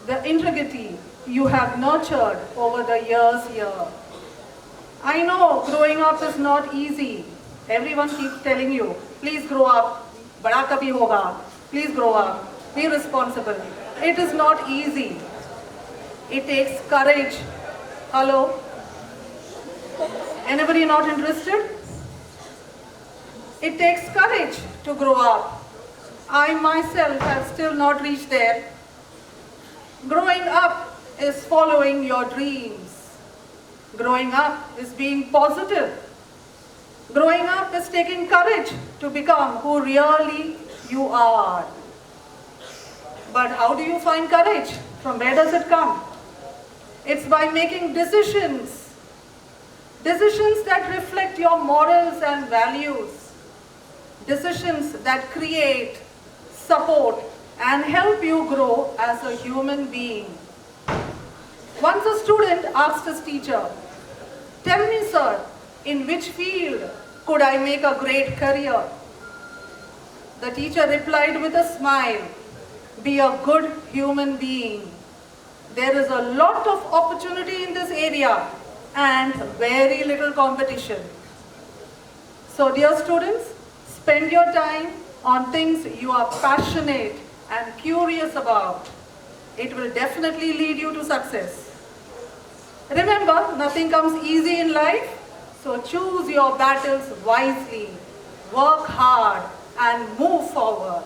the integrity you have nurtured over the years here. I know growing up is not easy. Everyone keeps telling you, please grow up, bada kabhi hoga, please grow up, be responsible. It is not easy. It takes courage. Hello? Anybody not interested? It takes courage to grow up. I myself have still not reached there. Growing up is following your dreams. Growing up is being positive. Growing up is taking courage to become who really you are. But how do you find courage? From where does it come? It's by making decisions. Decisions that reflect your morals and values. Decisions that create, support, and help you grow as a human being. Once a student asked his teacher, "Tell me, sir, in which field could I make a great career?" The teacher replied with a smile, "Be a good human being. There is a lot of opportunity in this area and very little competition." So dear students, spend your time on things you are passionate and curious about. It will definitely lead you to success. Remember, nothing comes easy in life, so choose your battles wisely, work hard and move forward.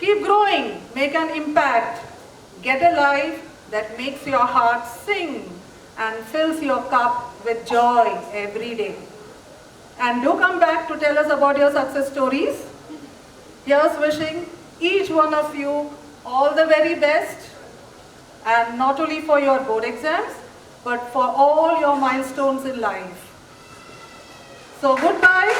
Keep growing, make an impact, get a life that makes your heart sing and fills your cup with joy every day. And do come back to tell us about your success stories. Here's wishing each one of you all the very best, and not only for your board exams, but for all your milestones in life. So goodbye.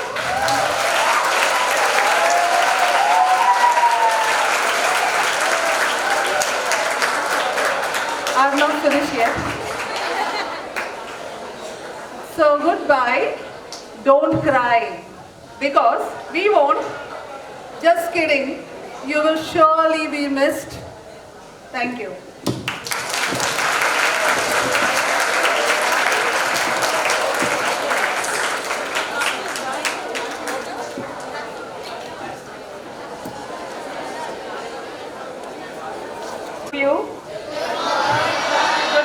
I'm not finished yet. So goodbye. Don't cry, because we won't. Just kidding. You will surely be missed. Thank you. Good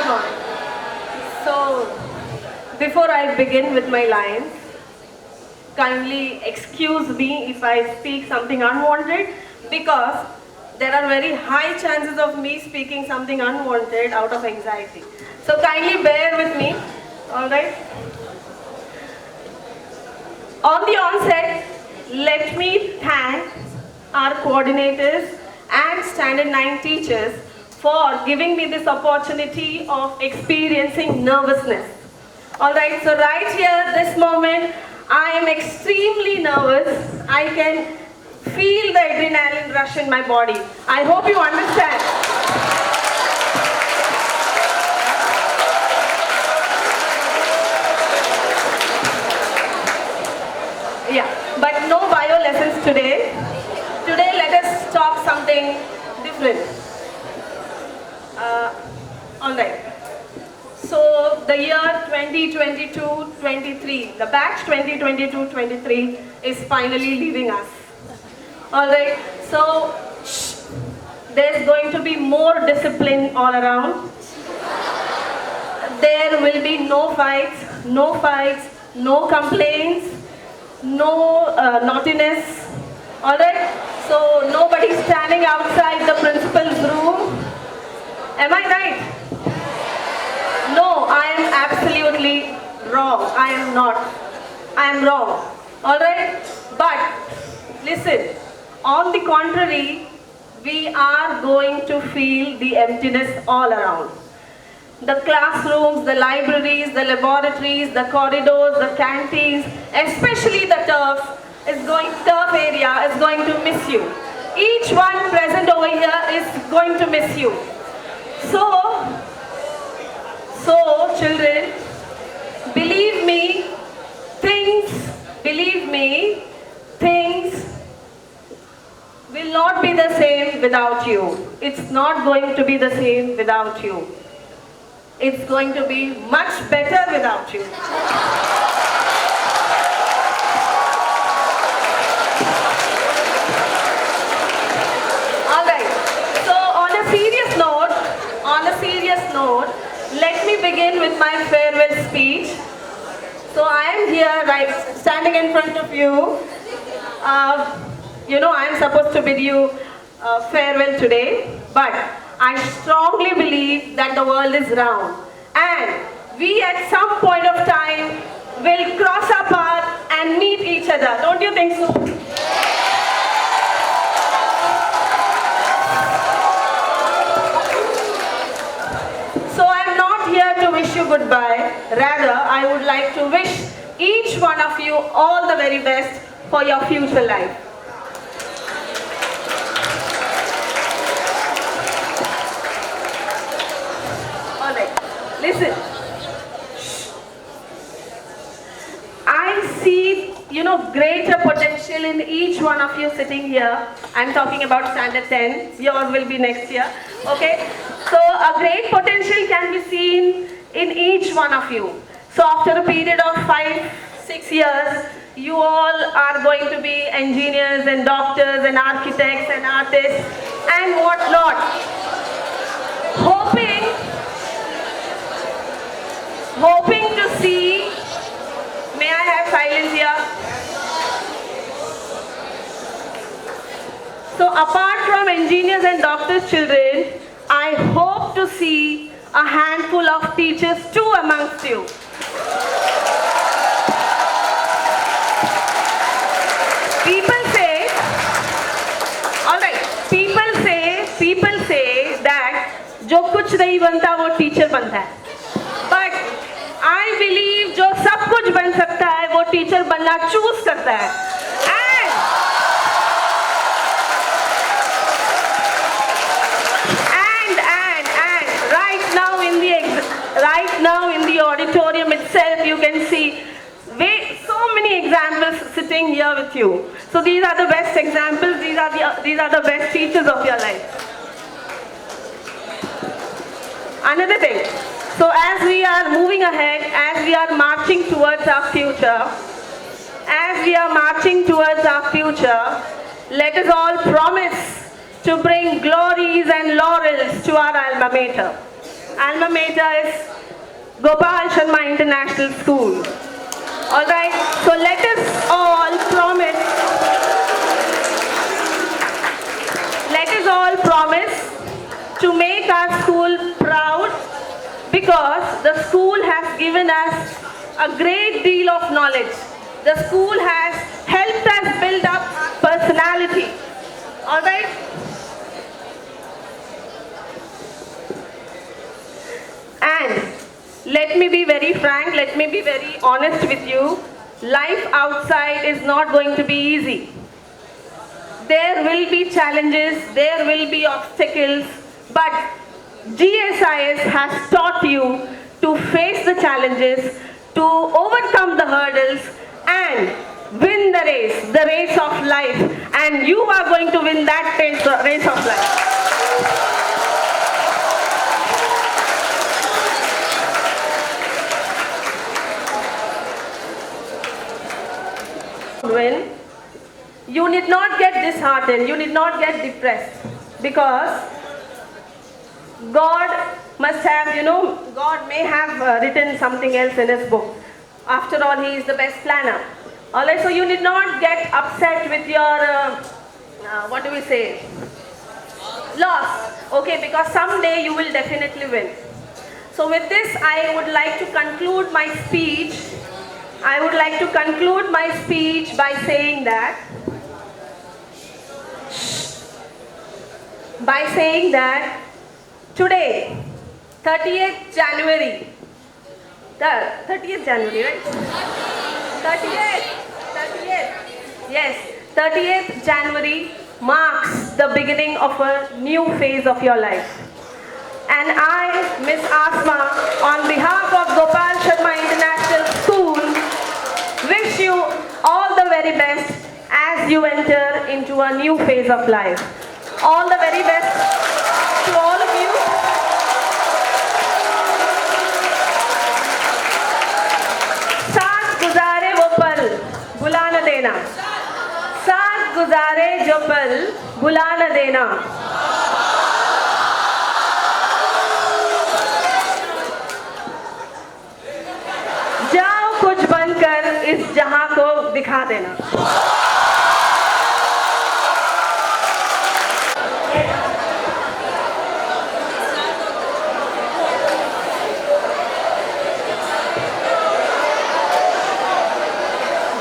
morning. So, before I begin with my lines, kindly excuse me if I speak something unwanted, because there are very high chances of me speaking something unwanted out of anxiety. So kindly bear with me, alright? On the onset, let me thank our coordinators and Standard 9 teachers for giving me this opportunity of experiencing nervousness. Alright, so right here, this moment, I am extremely nervous. I can feel the adrenaline rush in my body. I hope you understand. Yeah, but no bio lessons today. Today, let us talk something different. Alright. So the year 2022-23, the batch 2022-23 is finally leaving us. Alright, so there's going to be more discipline all around. There will be no fights, no complaints, no naughtiness. Alright, so nobody standing outside the principal's room. Am I right? No, I am absolutely wrong. I am not. I am wrong. Alright? But, listen, on the contrary, we are going to feel the emptiness all around. The classrooms, the libraries, the laboratories, the corridors, the canteens, especially the turf area is going to miss you. Each one present over here is going to miss you. So children, believe me, things will not be the same without you. It's not going to be the same without you. It's going to be much better without you. Alright, so on a serious note, let me begin with my farewell speech. So I am here, right, standing in front of you. I am supposed to bid you farewell today, but I strongly believe that the world is round, and we at some point of time will cross our path and meet each other. Don't you think so? So I'm not here to wish you goodbye. Rather, I would like to wish each one of you all the very best for your future life. Listen, I see, greater potential in each one of you sitting here. I'm talking about standard 10. Yours will be next year. Okay? So a great potential can be seen in each one of you. So after a period of 5-6 years, you all are going to be engineers and doctors and architects and artists and whatnot. Hoping to see, may I have silence here? So apart from engineers and doctors' children, I hope to see a handful of teachers too amongst you. People say that जो कुछ नहीं बनता वो teacher बनता है. But I believe जो सब कुछ बन सकता है वो टीचर बनना चूज करता है. And right now in the auditorium itself you can see so many examples sitting here with you. So these are the best examples, these are the best teachers of your life. Another thing, so as we are moving ahead, as we are marching towards our future, let us all promise to bring glories and laurels to our alma mater. Alma mater is Gopal Sharma International School. Alright, so let us all promise to make our school proud, because the school has given us a great deal of knowledge. The school has helped us build up personality. Alright? And let me be very frank, let me be very honest with you. Life outside is not going to be easy. There will be challenges, there will be obstacles, but GSIS has taught you to face the challenges, to overcome the hurdles and win the race of life. And you are going to win that race of life. Win. You need not get disheartened, you need not get depressed, because God must have, God may have written something else in His book. After all, He is the best planner. Alright, so you need not get upset with your, loss. Okay, because someday you will definitely win. So with this, I would like to conclude my speech. By saying that today, 30th January, right? 30th January marks the beginning of a new phase of your life. And I, Miss Asma, on behalf of Gopal Sharma International School, very best as you enter into a new phase of life. All the very best to all of you. साथ गुजारे वो पल बुला न देना, साथ गुजारे जो पल बुला न देना. जाओ कुछ बनकर इस जहां को दिखा देना.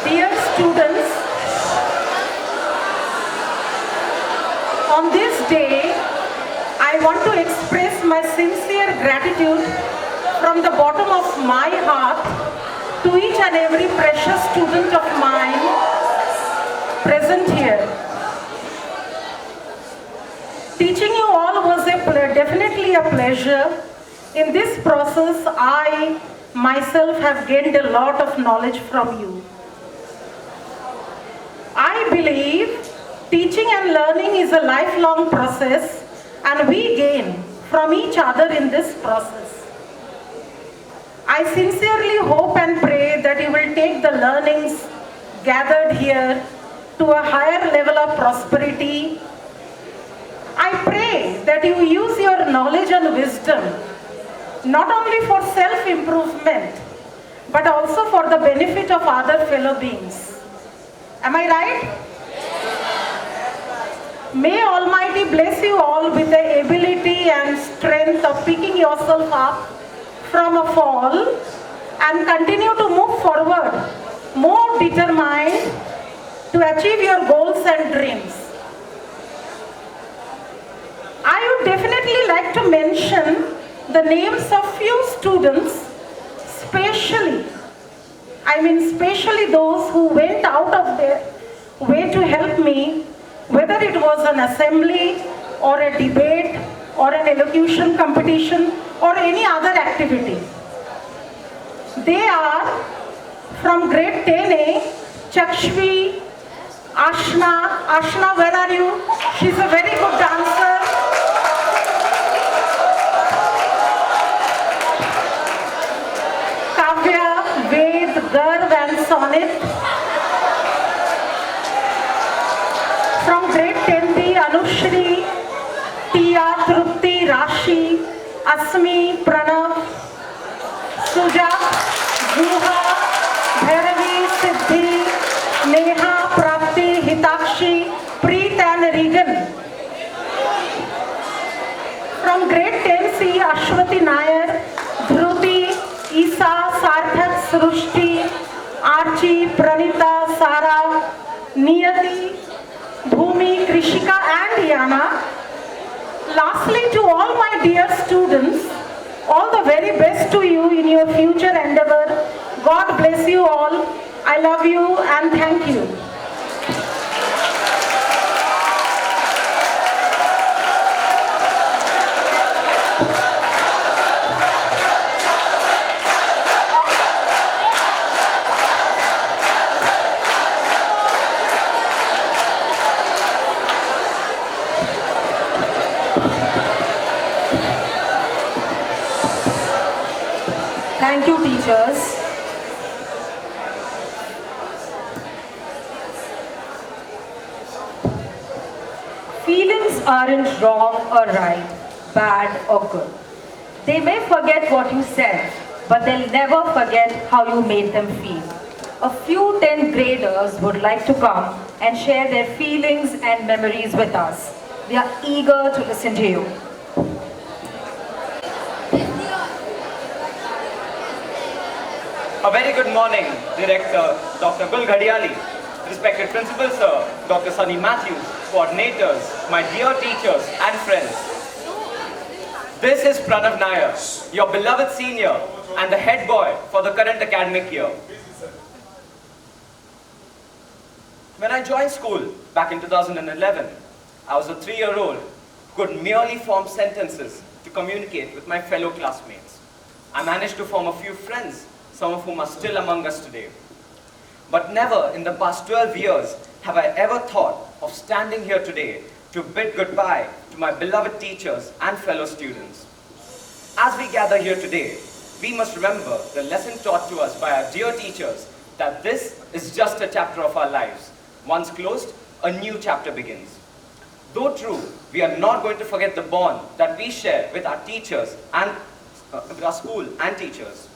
Dear students, on this day, I want to express my sincere gratitude from the bottom of my heart to each and every precious student of mine present here. Teaching you all was definitely a pleasure. In this process, I myself have gained a lot of knowledge from you. I believe teaching and learning is a lifelong process, and we gain from each other in this process. I sincerely hope and pray that you will take the learnings gathered here to a higher level of prosperity. I pray that you use your knowledge and wisdom not only for self-improvement, but also for the benefit of other fellow beings. Am I right? May Almighty bless you all with the ability and strength of picking yourself up from a fall and continue to move forward, more determined to achieve your goals and dreams. I would definitely like to mention the names of few students, especially those who went out of their way to help me, whether it was an assembly or a debate or an elocution competition or any other activity. They are from grade 10A, Chakshvi, Ashna. Ashna, where are you? She's a very good dancer. Kavya, Ved, Garv and Sonit. From grade 10B, Anushri, Tia, Trupti, Rashi, Asmi, Pranav, Suja, Juha, Bhairavi, Siddhi, Neha, Prapti, Hitakshi, Preet and Regan. From grade 10C, Ashwati Nair, Dhruti, Isa, Sarthak, Srushti, Archie, Pranita, Sara, Niyati, Bhumi, Krishika and Yana. Lastly, to all my dear students, all the very best to you in your future endeavor. God bless you all. I love you and thank you. Thank you, teachers. Feelings aren't wrong or right, bad or good. They may forget what you said, but they'll never forget how you made them feel. A few 10th graders would like to come and share their feelings and memories with us. We are eager to listen to you. A very good morning, Director Dr. Gulghadiali, respected Principal Sir, Dr. Sunny Matthews, coordinators, my dear teachers and friends. This is Pranav Nair, your beloved senior and the head boy for the current academic year. When I joined school back in 2011, I was a 3-year-old who could merely form sentences to communicate with my fellow classmates. I managed to form a few friends, some of whom are still among us today. But never in the past 12 years have I ever thought of standing here today to bid goodbye to my beloved teachers and fellow students. As we gather here today, we must remember the lesson taught to us by our dear teachers that this is just a chapter of our lives. Once closed, a new chapter begins. Though true, we are not going to forget the bond that we share with our teachers and with our school and teachers.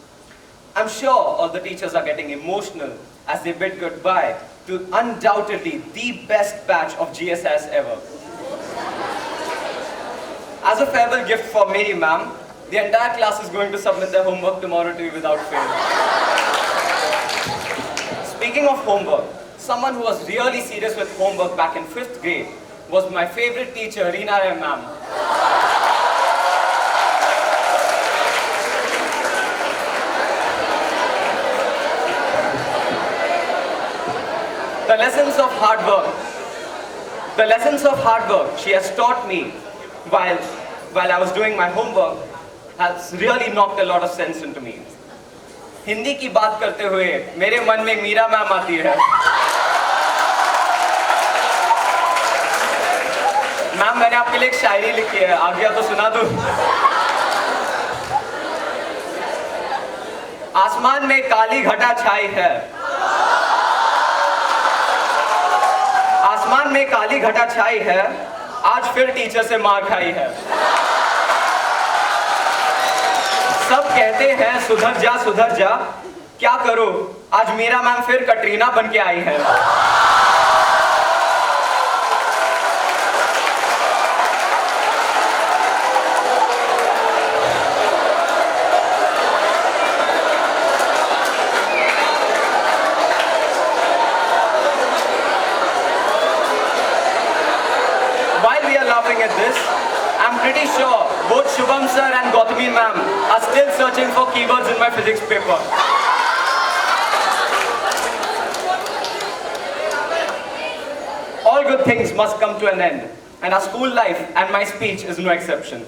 I'm sure all the teachers are getting emotional as they bid goodbye to undoubtedly the best batch of GSS ever. As a farewell gift for Mary ma'am, the entire class is going to submit their homework tomorrow to you without fail. Speaking of homework, someone who was really serious with homework back in 5th grade was my favorite teacher, Reena ma'am. The lessons of hard work she has taught me while I was doing my homework has really knocked a lot of sense into me. Hindi की बात करते हुए मेरे मन में Meera ma'am आती है. Ma'am मैंने आपके लिए एक शायरी लिखी है, आ गया तो सुना दूं. आसमान में काली घटा छाई है. आसमान में काली घटा छाई है, आज फिर टीचर से मार खाई है. सब कहते हैं सुधर जा, क्या करो आज मीरा मैम फिर कटरीना बन के आई है. At this, I'm pretty sure both Shubham sir and Gautami ma'am are still searching for keywords in my physics paper. All good things must come to an end, and our school life and my speech is no exception.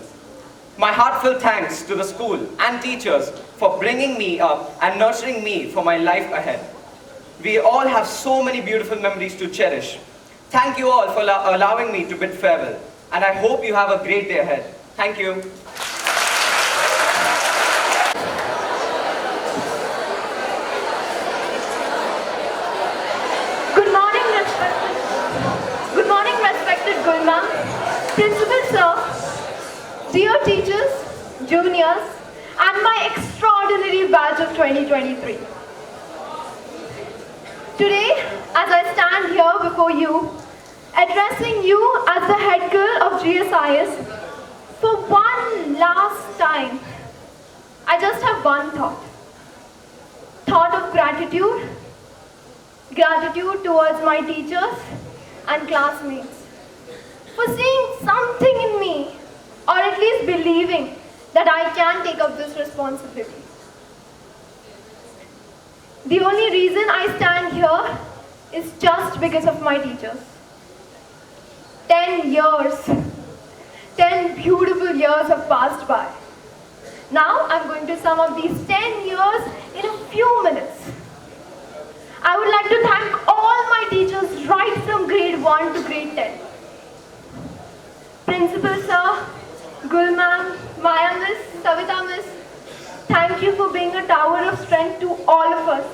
My heartfelt thanks to the school and teachers for bringing me up and nurturing me for my life ahead. We all have so many beautiful memories to cherish. Thank you all for allowing me to bid farewell. And I hope you have a great day ahead. Thank you. Good morning, respected Gul ma'am, Principal sir, dear teachers, juniors, and my extraordinary batch of 2023. Today, as I stand here before you, addressing you as the head girl of GSIS, for one last time, I just have one thought. Thought of gratitude. Gratitude towards my teachers and classmates for seeing something in me, or at least believing that I can take up this responsibility. The only reason I stand here is just because of my teachers. 10 years, 10 beautiful years have passed by. Now I'm going to sum up these 10 years in a few minutes. I would like to thank all my teachers right from grade 1 to grade 10. Principal sir, Gul ma'am, Maya miss, Savita miss, thank you for being a tower of strength to all of us.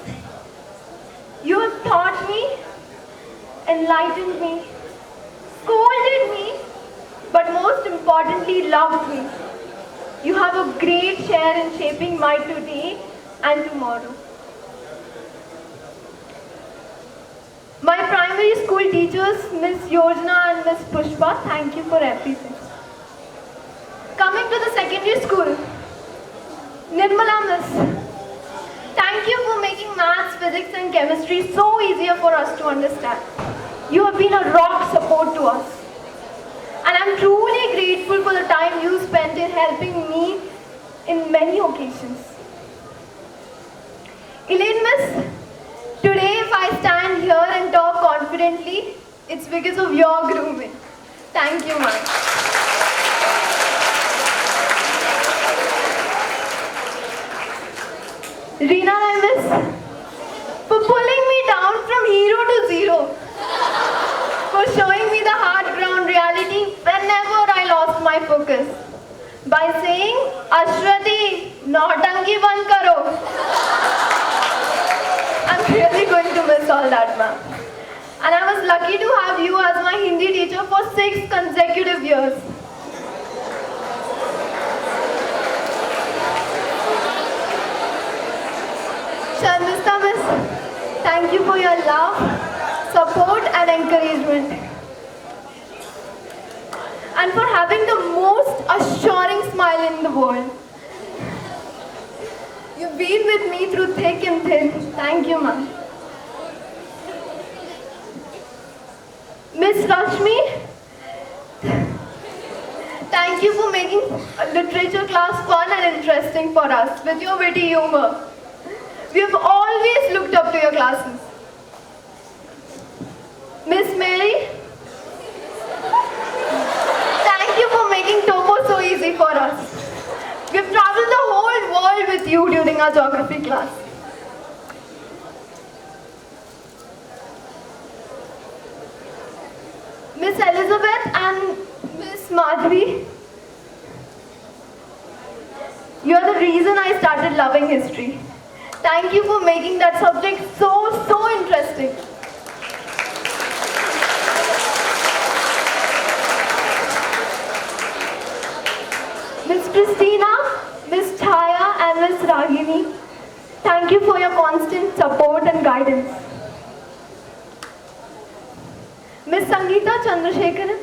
You have taught me, enlightened me, scolded me, but most importantly loved me. You have a great share in shaping my today and tomorrow. My primary school teachers, Miss Yojana and Miss Pushpa, thank you for everything. Coming to the secondary school, Nirmala Miss, thank you for making maths, physics and chemistry so easier for us to understand. You have been a rock support to us. And I'm truly grateful for the time you spent in helping me in many occasions. Elaine Miss, today if I stand here and talk confidently, it's because of your grooming. Thank you, ma'am. Reena Miss, for pulling me down from hero to zero. For showing me the hard ground reality whenever I lost my focus. By saying, Ashwati, nautanki band karo. I'm really going to miss all that, ma'am. And I was lucky to have you as my Hindi teacher for 6 consecutive years. Sharmista Miss, thank you for your love, support and encouragement. And for having the most assuring smile in the world. You've been with me through thick and thin. Thank you, ma'am. Miss Rashmi, thank you for making a literature class fun and interesting for us with your witty humor. We have always looked up to your classes. Miss Mary, thank you for making Topo so easy for us. We've traveled the whole world with you during our geography class. Miss Elizabeth and Miss Madhuri, you're the reason I started loving history. Thank you for making that subject so interesting. Miss Christina, Miss Chaya and Miss Ragini, thank you for your constant support and guidance. Miss Sangeeta Chandrasekharan,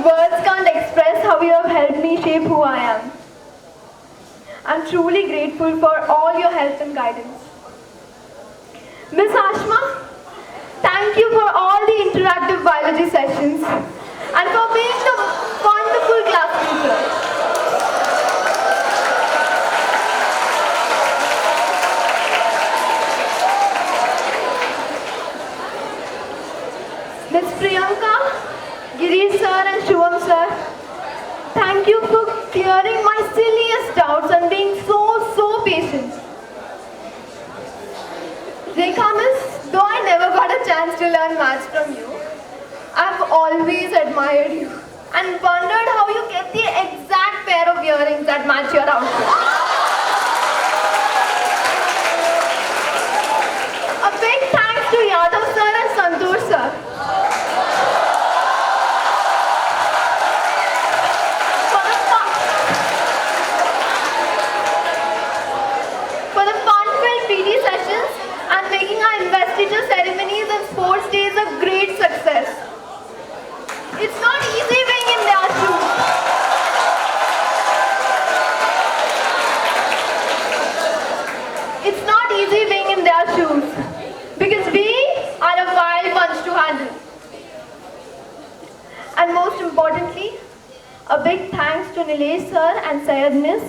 words can't express how you have helped me shape who I am. I'm truly grateful for all your help and guidance. Miss Ashma, thank you for all the interactive biology sessions and for being the wonderful class teacher. Miss Priyanka, Girish sir and Shivam sir, thank you for clearing my silliest doubts and being so patient. Rekha miss, though I never got a chance to learn maths from you, I've always admired you and wondered how you get the exact pair of earrings that match your outfit. A big thanks to Yadav sir and Santosh sir. PD sessions and making our investiture ceremonies and sports days a great success. It's not easy being in their shoes. It's not easy being in their shoes because we are a wild bunch to handle. And most importantly, a big thanks to Nilesh sir and Sayed miss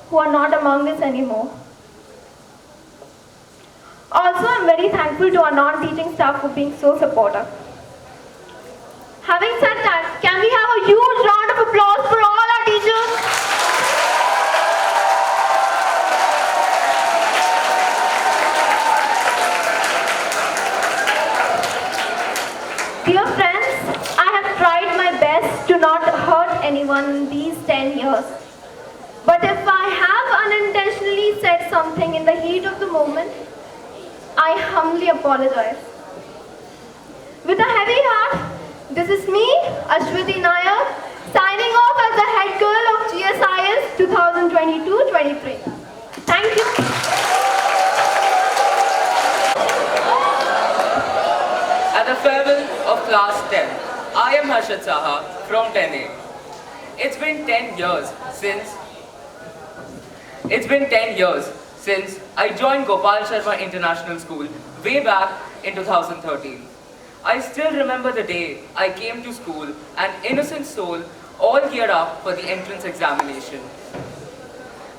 who are not among us anymore. Also, I'm very thankful to our non-teaching staff for being so supportive. Having said that, can we have a huge round of applause for all our teachers? Dear friends, I have tried my best to not hurt anyone in these 10 years. But if I have unintentionally said something in the heat of the moment, I humbly apologize. With a heavy heart, this is me, Ashwati Nair, signing off as the head girl of GSIS 2022-23. Thank you. At the farewell of Class 10, I am Harshad Saha from 10A. It's been 10 years since I joined Gopal Sharma International School way back in 2013. I still remember the day I came to school, an innocent soul, all geared up for the entrance examination,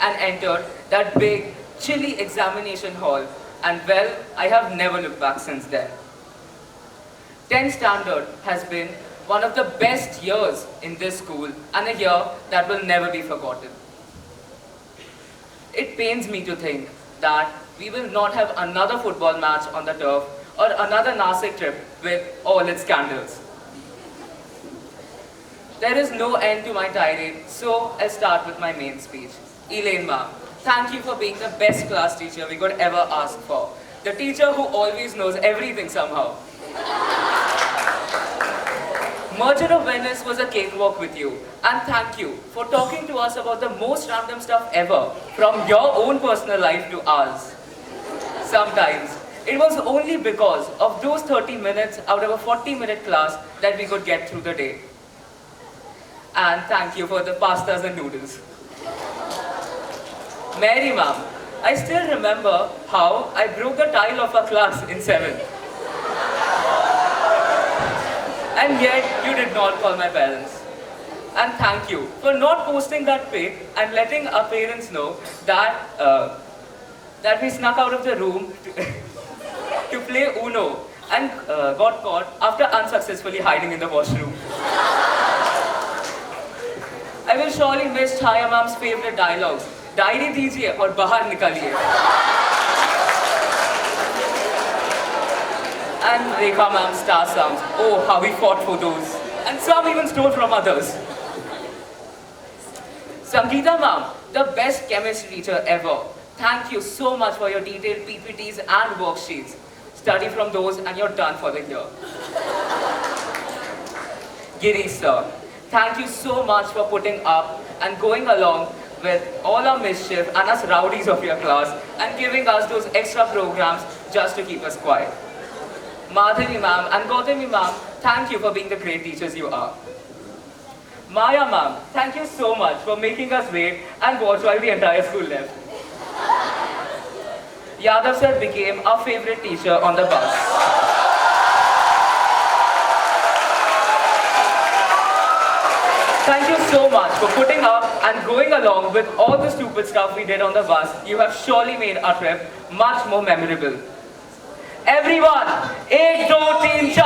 and entered that big, chilly examination hall, and well, I have never looked back since then. 10th standard has been one of the best years in this school and a year that will never be forgotten. It pains me to think that we will not have another football match on the turf or another Nasik trip with all its scandals. There is no end to my tirade, so I'll start with my main speech. Elaine ma'am, thank you for being the best class teacher we could ever ask for. The teacher who always knows everything somehow. Merchant of Venice was a cakewalk with you, and thank you for talking to us about the most random stuff ever, from your own personal life to ours. Sometimes, it was only because of those 30 minutes out of a 40-minute class that we could get through the day. And thank you for the pastas and noodles. Mary ma'am, I still remember how I broke the tile of our class in 7th. And yet, you did not call my parents. And thank you for not posting that pic and letting our parents know that, that we snuck out of the room to play Uno and got caught after unsuccessfully hiding in the washroom. I will surely miss Chaya ma'am's favorite dialogues. Diary dijiye aur bahar nikaliye. And Rekha ma'am's star songs. Oh, how we fought for those. And some even stole from others. Sangeeta ma'am, the best chemistry teacher ever. Thank you so much for your detailed PPTs and worksheets. Study from those and you're done for the year. Girish sir, thank you so much for putting up and going along with all our mischief and us rowdies of your class and giving us those extra programs just to keep us quiet. Madhavi ma'am and Gautami ma'am, thank you for being the great teachers you are. Maya ma'am, thank you so much for making us wait and watch while the entire school left. Yadav sir became our favorite teacher on the bus. Thank you so much for putting up and going along with all the stupid stuff we did on the bus. You have surely made our trip much more memorable. Everyone, 1, 2, 3, 4.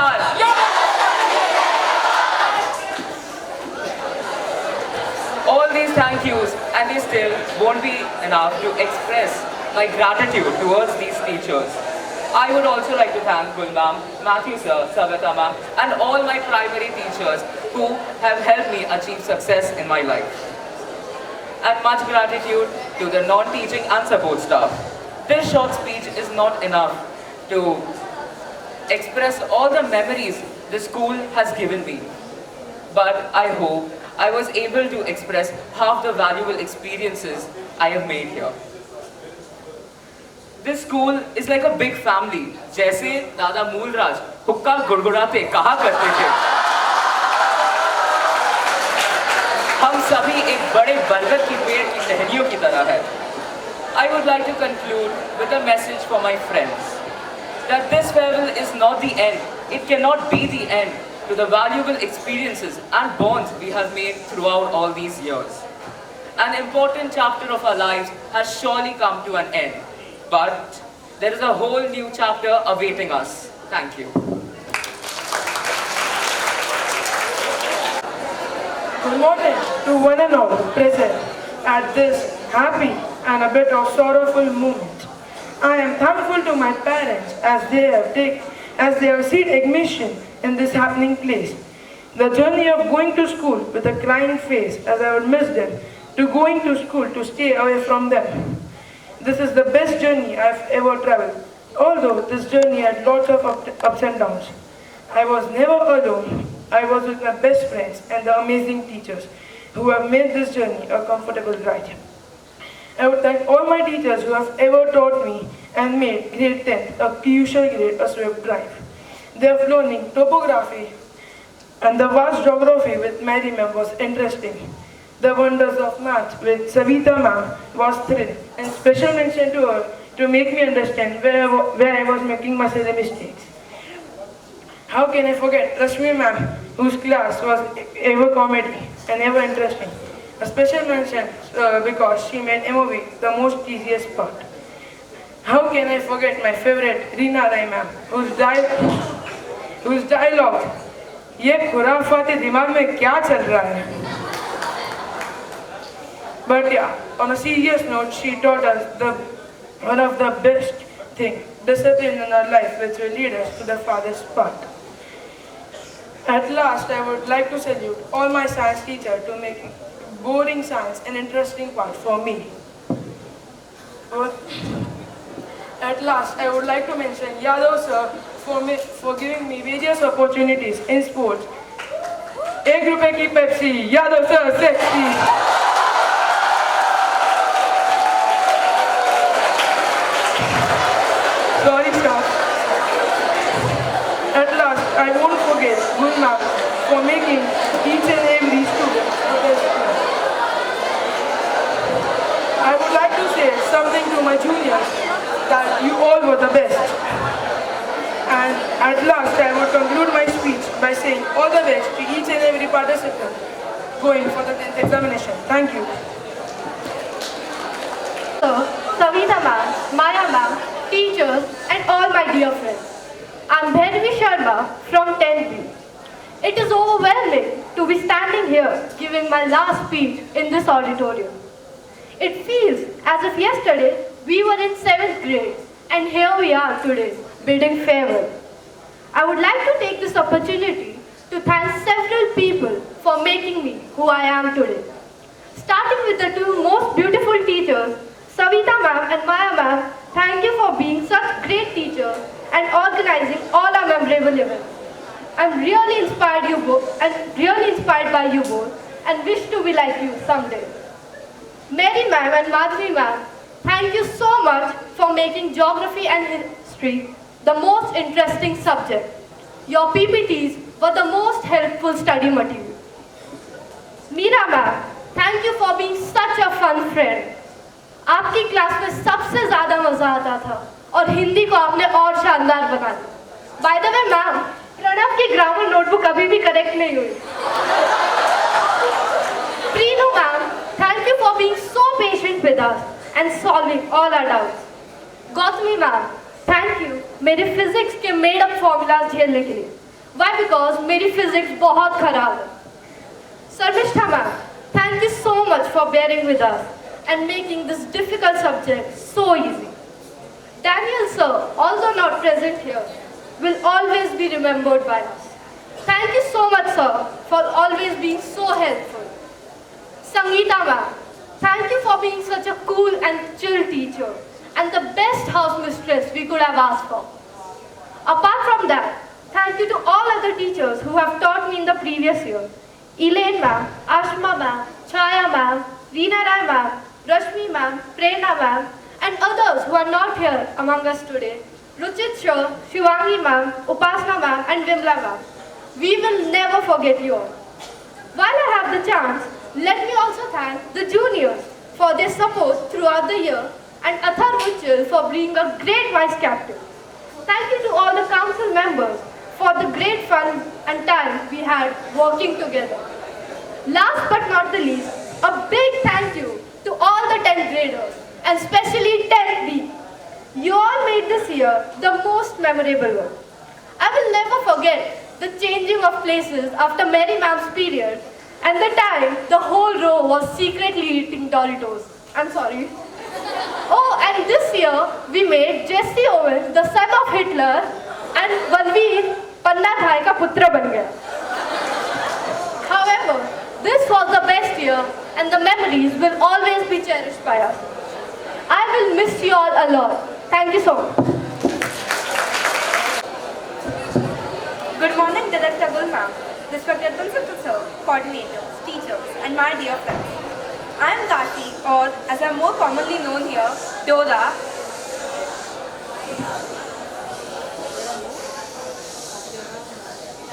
All these thank yous and they still won't be enough to express my gratitude towards these teachers. I would also like to thank Gul ma'am, Matthew sir, Savita ma'am and all my primary teachers who have helped me achieve success in my life. And much gratitude to the non-teaching and support staff. This short speech is not enough to express all the memories the school has given me. But I hope I was able to express half the valuable experiences I have made here. This school is like a big family. जैसे दादा मूलराज हुक्का गुड़गुड़ाते कहा करते थे, हम सभी एक बड़े बरगद की पेड़ की टहनियों की तरह है. I would like to conclude with a message for my friends that this farewell is not the end. It cannot be the end to the valuable experiences and bonds we have made throughout all these years. An important chapter of our lives has surely come to an end. But there is a whole new chapter awaiting us. Thank you. Good morning to one and all present at this happy and a bit of sorrowful moment. I am thankful to my parents as they have seen admission in this happening place. The journey of going to school with a crying face as I would miss them, to going to school to stay away from them. This is the best journey I have ever traveled, although this journey had lots of ups and downs. I was never alone. I was with my best friends and the amazing teachers who have made this journey a comfortable ride. I would thank all my teachers who have ever taught me and made grade 10 a crucial grade, a swift drive. Their learning topography and the vast geography with Mary ma'am was interesting. The wonders of math with Savita ma'am was thrilling, and special mention to her to make me understand where I was making my silly mistakes. How can I forget Rashmi ma'am, whose class was ever comedy and ever interesting. A special mention because she made MOV the most easiest part. How can I forget my favorite Reena Rai ma'am, whose dialogue, ये खुराफाती दिमाग में क्या चल रहा है? But yeah, on a serious note, she taught us one of the best things discipline in our life which will lead us to the farthest part. At last, I would like to salute all my science teachers to make boring science an interesting part for me. At last, I would like to mention Yadav sir for giving me various opportunities in sports. एक रुपए की Pepsi, Yadav sir, sexy. Sorry, sir. At last, I won't forget Gul ma'am for making each and every student the best. I would like to say something to my juniors that you all were the best. And at last, I would conclude my speech by saying all the best to each and every participant going for the 10th examination. Thank you. So, Savita ma'am, Maya ma'am, teachers, and all my dear friends. I'm Bhairavi Sharma from 10th. It is overwhelming to be standing here giving my last speech in this auditorium. It feels as if yesterday we were in 7th grade and here we are today bidding farewell. I would like to take this opportunity to thank several people for making me who I am today. Starting with the two most beautiful teachers, Savita ma'am and Maya ma'am, thank you for being such great teachers and organizing all our memorable events. I'm really inspired by you both and wish to be like you someday. Mary ma'am and Madhuri ma'am, thank you so much for making geography and history the most interesting subject. Your PPTs were the most helpful study material. Meera ma'am, thank you for being such a fun friend. आपकी class में सबसे ज़्यादा मज़ा आता था और हिंदी को आपने और शानदार बना दिया. By the way ma'am, Pranav की ग्रामर नोटबुक अभी भी करेक्ट नहीं हुई. Preenu ma'am, thank you for being so patient with us and solving all our doubts. Gautami ma'am, thank you मेरे फिजिक्स के मेड अप फॉर्मूलाज झेलने के लिए. Why? Because मेरी फिजिक्स बहुत खराब है. Sarmishta ma'am, thank you so much for bearing with us and making this difficult subject so easy. Daniel sir, although not present here, will always be remembered by us. Thank you so much sir for always being so helpful. Sangeeta ma'am, thank you for being such a cool and chill teacher and the best house mistress we could have asked for. Apart from that, thank you to all other teachers who have taught me in the previous year. Elaine ma'am, Ashma ma'am, Chaya ma'am, Reena Rai ma'am, Rashmi ma'am, Prerna ma'am, and others who are not here among us today. Ruchit sir, Shivangi ma'am, Upasna ma'am, and Vimla ma'am. We will never forget you all. While I have the chance, let me also thank the juniors for their support throughout the year and Athar Muchal for being a great vice captain. Thank you to all the council members for the great fun and time we had working together. Last but not the least, a big thank you to all the 10th graders and especially 10th B. You all made this year the most memorable one. I will never forget the changing of places after Mary ma'am's period and the time the whole row was secretly eating Doritos. I'm sorry. Oh, and this year we made Jesse Owens the son of Hitler and Balveer Panna Thai ka putra ban gaya. However, this was the best year and the memories will always be cherished by us. I will miss you all a lot. Thank you so much. Good morning, Director Gul ma'am, respected principal sir, coordinators, teachers, and my dear friends. I am Tati, or as I am more commonly known here, Dora.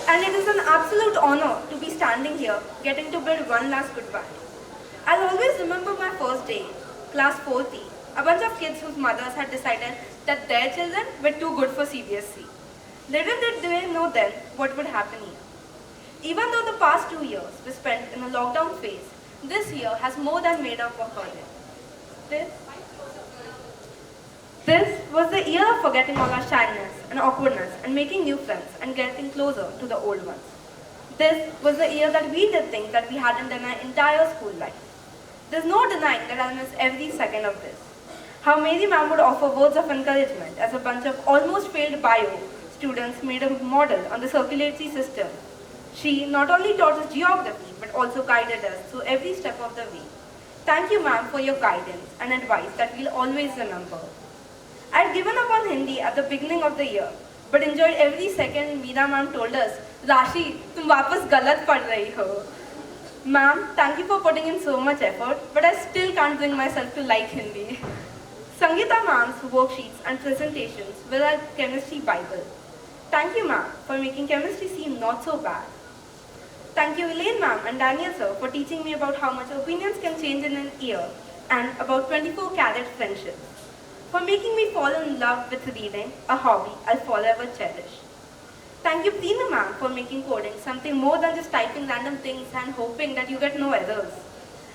And it is an absolute honor to be standing here, getting to bid one last goodbye. I'll always remember my first day, class 4th, a bunch of kids whose mothers had decided that their children were too good for CBSE. Little did they know then what would happen here. Even though the past 2 years were spent in a lockdown phase, this year has more than made up for it. This was the year of forgetting all our shyness and awkwardness and making new friends and getting closer to the old ones. This was the year that we did things that we hadn't done our entire school life. There's no denying that I'll miss every second of this. How Mary ma'am would offer words of encouragement as a bunch of almost failed bio students made a model on the circulatory system. She not only taught us geography but also guided us through every step of the way. Thank you ma'am for your guidance and advice that we'll always remember. I had given up on Hindi at the beginning of the year but enjoyed every second Meera ma'am told us, Rashi, tum wapas galat pad rahi ho. Ma'am, thank you for putting in so much effort, but I still can't bring myself to like Hindi. Sangeeta ma'am's worksheets and presentations were our chemistry bible. Thank you ma'am for making chemistry seem not so bad. Thank you Elaine ma'am and Daniel sir for teaching me about how much opinions can change in an year and about 24-carat friendship. For making me fall in love with reading, a hobby I'll forever cherish. Thank you Preena ma'am for making coding something more than just typing random things and hoping that you get no errors.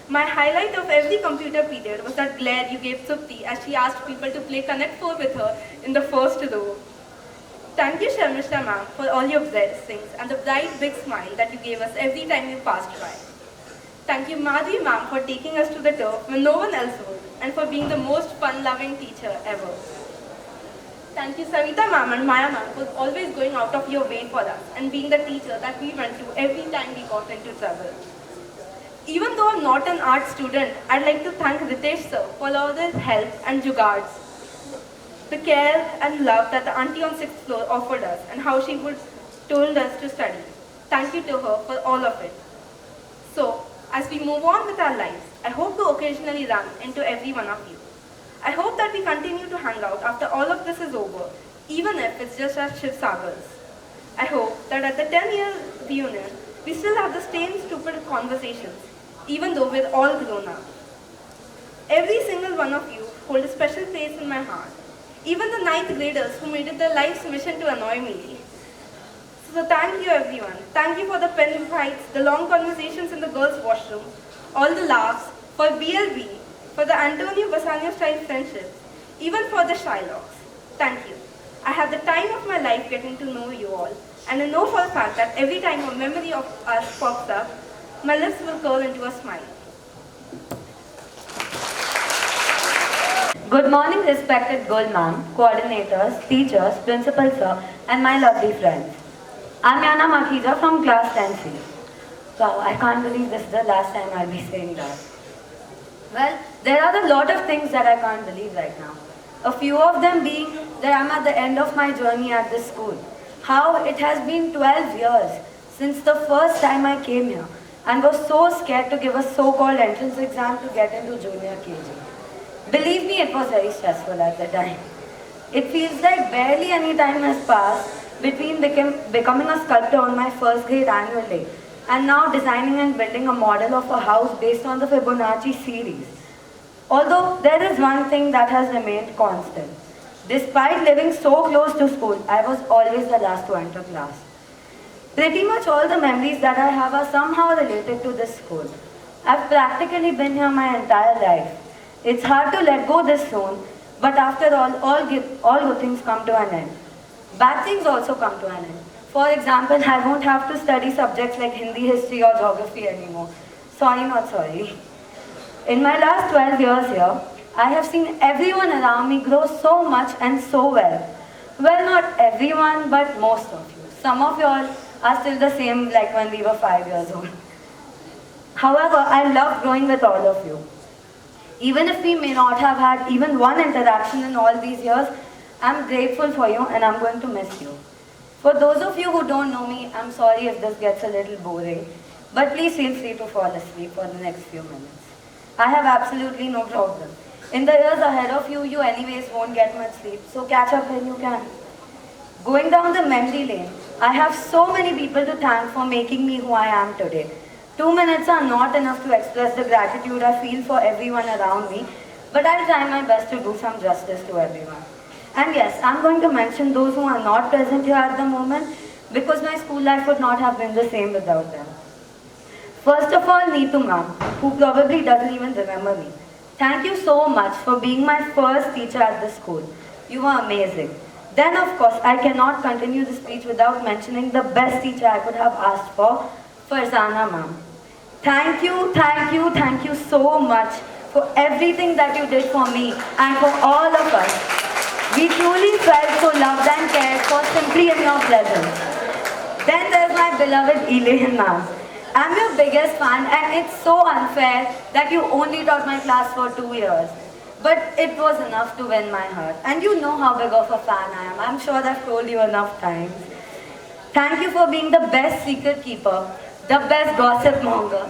My highlight of every computer period was that glare you gave Supti as she asked people to play Connect 4 with her in the first row. Thank you Sharmishta ma'am for all your blessings and the bright big smile that you gave us every time you passed by. Thank you Madhvi ma'am for taking us to the turf when no one else would and for being the most fun-loving teacher ever. Thank you Savita ma'am and Maya ma'am for always going out of your way for us and being the teacher that we went to every time we got into trouble. Even though I'm not an art student, I'd like to thank Ritesh sir for all his help and jugards. The care and love that the auntie on 6th floor offered us and how she would told us to study. Thank you to her for all of it. So, as we move on with our lives, I hope to occasionally run into every one of you. I hope that we continue to hang out after all of this is over, even if it's just at Shiv Sagar's. I hope that at the 10-year reunion, we still have the same stupid conversations, even though we're all grown up. Every single one of you hold a special place in my heart. Even the 9th graders who made it their life's mission to annoy me. So thank you everyone. Thank you for the pen fights, the long conversations in the girls' washroom, all the laughs, for BLB, for the Antonio Bassanio style friendships, even for the Shylocks. Thank you. I had the time of my life getting to know you all, and I know for a fact that every time a memory of us pops up, my lips will curl into a smile. Good morning, respected girl ma'am, coordinators, teachers, principal sir, and my lovely friends. I'm Yana Makhija from class 10C. Wow, I can't believe this is the last time I'll be saying that. Well, there are a lot of things that I can't believe right now. A few of them being that I'm at the end of my journey at this school. How it has been 12 years since the first time I came here and was so scared to give a so-called entrance exam to get into junior KG. Believe me, it was very stressful at the time. It feels like barely any time has passed between becoming a sculptor on my first grade annual day and now designing and building a model of a house based on the Fibonacci series. Although there is one thing that has remained constant. Despite living so close to school, I was always the last to enter class. Pretty much all the memories that I have are somehow related to this school. I've practically been here my entire life. It's hard to let go this soon, but after all good things come to an end. Bad things also come to an end. For example, I won't have to study subjects like Hindi, history or geography anymore. Sorry, not sorry. In my last 12 years here, I have seen everyone around me grow so much and so well. Well, not everyone, but most of you. Some of you all are still the same like when we were 5 years old. However, I love growing with all of you. Even if we may not have had even one interaction in all these years, I'm grateful for you and I'm going to miss you. For those of you who don't know me, I'm sorry if this gets a little boring, but please feel free to fall asleep for the next few minutes. I have absolutely no problem. In the years ahead of you, you anyways won't get much sleep, so catch up when you can. Going down the memory lane, I have so many people to thank for making me who I am today. 2 minutes are not enough to express the gratitude I feel for everyone around me, but I'll try my best to do some justice to everyone. And yes, I'm going to mention those who are not present here at the moment because my school life would not have been the same without them. First of all, Neetu ma'am, who probably doesn't even remember me. Thank you so much for being my first teacher at this school. You were amazing. Then of course, I cannot continue the speech without mentioning the best teacher I could have asked for, Farzana ma'am. Thank you so much for everything that you did for me and for all of us. We truly felt so loved and cared for simply in your presence. Then there's my beloved Elaine ma'am. I'm your biggest fan and it's so unfair that you only taught my class for 2 years. But it was enough to win my heart. And you know how big of a fan I am. I'm sure I've told you enough times. Thank you for being the best secret keeper, the best gossip monger,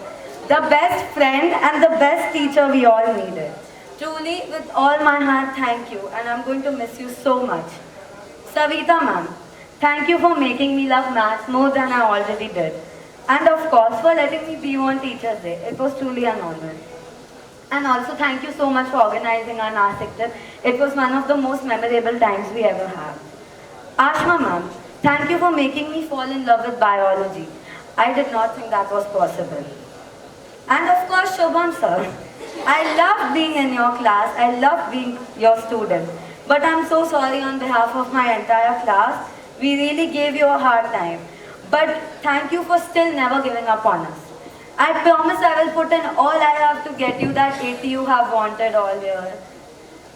the best friend and the best teacher we all needed. Truly, with all my heart, thank you. And I'm going to miss you so much. Savita ma'am, thank you for making me love maths more than I already did. And of course, for letting me be you on Teacher's Day. It was truly an honor. And also thank you so much for organizing our Nasik trip. It was one of the most memorable times we ever had. Ashma ma'am, thank you for making me fall in love with biology. I did not think that was possible. And of course, Shobham sir. I loved being in your class. I loved being your student. But I'm so sorry on behalf of my entire class. We really gave you a hard time. But thank you for still never giving up on us. I promise I will put in all I have to get you that 80 you have wanted all year.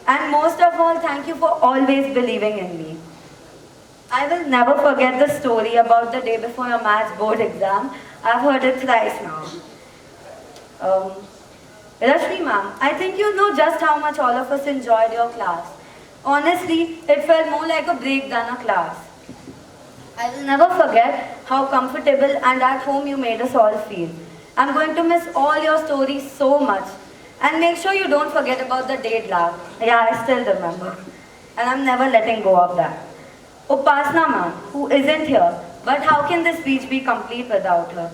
And most of all, thank you for always believing in me. I will never forget the story about the day before your maths board exam. I've heard it thrice now. Rashmi ma'am, I think you know just how much all of us enjoyed your class. Honestly, it felt more like a break than a class. I will never forget how comfortable and at home you made us all feel. I'm going to miss all your stories so much. And make sure you don't forget about the date lab. Yeah, I still remember. And I'm never letting go of that. Upasna ma'am, who isn't here, but how can this speech be complete without her?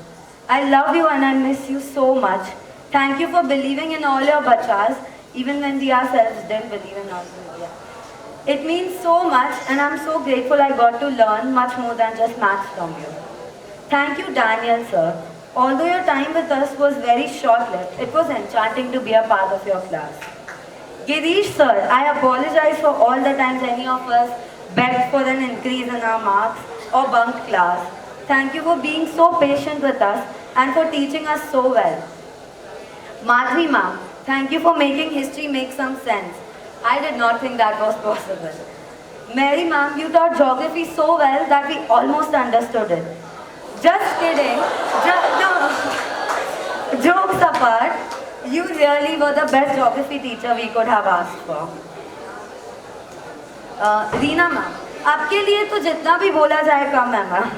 I love you and I miss you so much. Thank you for believing in all your bachas, even when we ourselves didn't believe in us. It means so much and I'm so grateful I got to learn much more than just maths from you. Thank you, Daniel sir. Although your time with us was very short-lived, it was enchanting to be a part of your class. Girish sir, I apologize for all the times any of us begged for an increase in our marks or bunked class. Thank you for being so patient with us and for teaching us so well. Madhvi ma'am, thank you for making history make some sense. I did not think that was possible. Mary ma'am, you taught geography so well that we almost understood it. Just kidding. No. Jokes apart, you really were the best geography teacher we could have asked for. Reena ma'am, आपके लिए तो जितना भी बोला जाए कम है ma'am.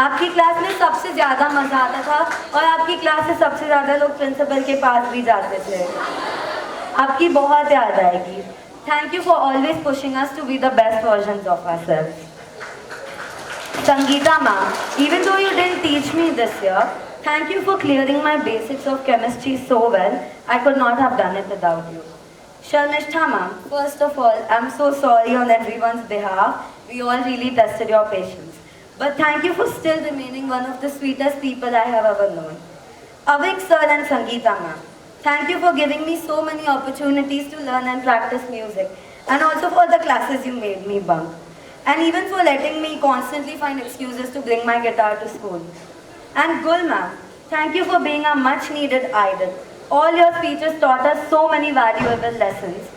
आपकी class में सबसे ज़्यादा मज़ा आता था और आपकी क्लास से सबसे ज़्यादा लोग प्रिंसिपल के पास भी जाते थे. आपकी बहुत याद आएगी. Thank you for always pushing us to be the best versions of ourselves. Sangeeta ma'am, even though you didn't teach me this year, thank you for clearing my basics of chemistry so well. I could not have done it without you. Sharmishtha ma'am, first of all, I'm so sorry on everyone's behalf. We all really tested your patience. But thank you for still remaining one of the sweetest people I have ever known. Avik sir and Sangeeta ma'am, thank you for giving me so many opportunities to learn and practice music, and also for the classes you made me bunk. And even for letting me constantly find excuses to bring my guitar to school. And Gul ma'am, thank you for being a much needed idol. All your speeches taught us so many valuable lessons.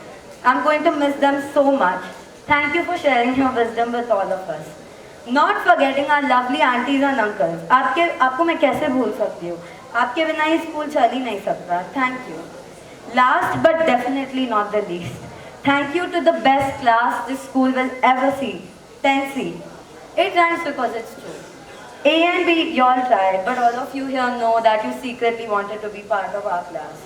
I'm going to miss them so much. Thank you for sharing your wisdom with all of us. Not forgetting our lovely aunties and uncles. आपको मैं कैसे भूल सकती हूँ? आपके बिना ये school चल ही नहीं सकता. Thank you. Last but definitely not the least, thank you to the best class this school will ever see. 10C. It rhymes because it's true. A and B, you all tried, but all of you here know that you secretly wanted to be part of our class.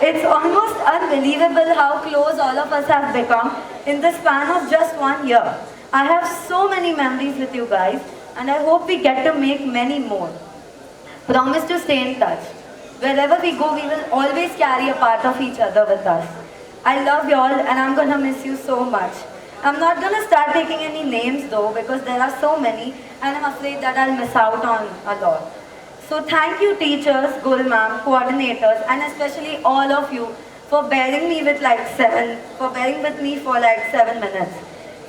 It's almost unbelievable how close all of us have become in the span of just 1 year. I have so many memories with you guys, and I hope we get to make many more. Promise to stay in touch. Wherever we go, we will always carry a part of each other with us. I love you all, and I'm gonna miss you so much. I'm not going to start taking any names though, because there are so many and I'm afraid that I'll miss out on a lot. So thank you teachers, Gul ma'am, coordinators, and especially all of you for bearing with me for like 7 minutes.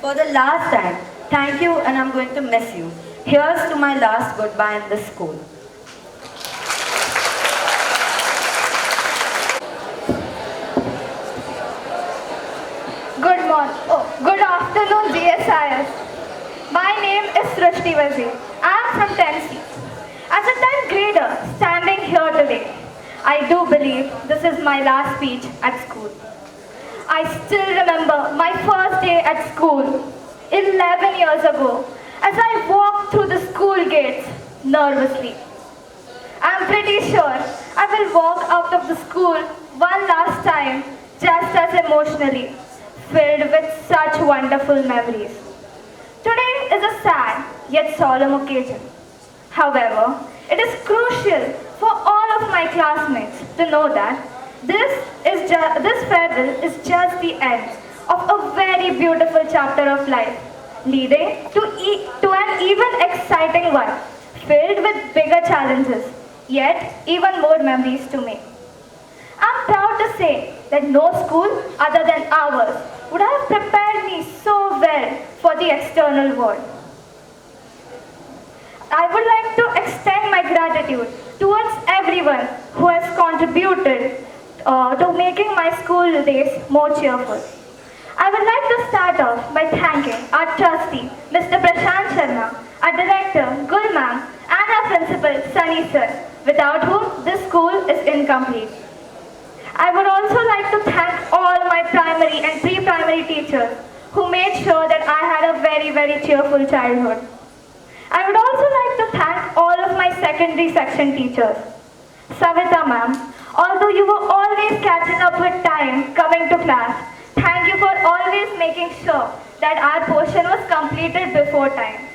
For the last time, thank you, and I'm going to miss you. Here's to my last goodbye in this school. Good afternoon, GSIS. My name is Srishti Wazir. I am from Tennessee. As a 10th grader standing here today, I do believe this is my last speech at school. I still remember my first day at school 11 years ago as I walked through the school gates nervously. I am pretty sure I will walk out of the school one last time just as emotionally, filled with such wonderful memories. Today is a sad yet solemn occasion. However, it is crucial for all of my classmates to know that this farewell is just the end of a very beautiful chapter of life, leading to an even exciting one, filled with bigger challenges, yet even more memories to make. I'm proud to say that no school other than ours would have prepared me so well for the external world. I would like to extend my gratitude towards everyone who has contributed to making my school days more cheerful. I would like to start off by thanking our trustee, Mr. Prashant Sharma, our director, Gul ma'am, and our principal, Sunny sir, without whom this school is incomplete. I would also like to thank all my primary and pre-primary teachers who made sure that I had a very, very cheerful childhood. I would also like to thank all of my secondary section teachers. Savita ma'am, although you were always catching up with time coming to class, thank you for always making sure that our portion was completed before time.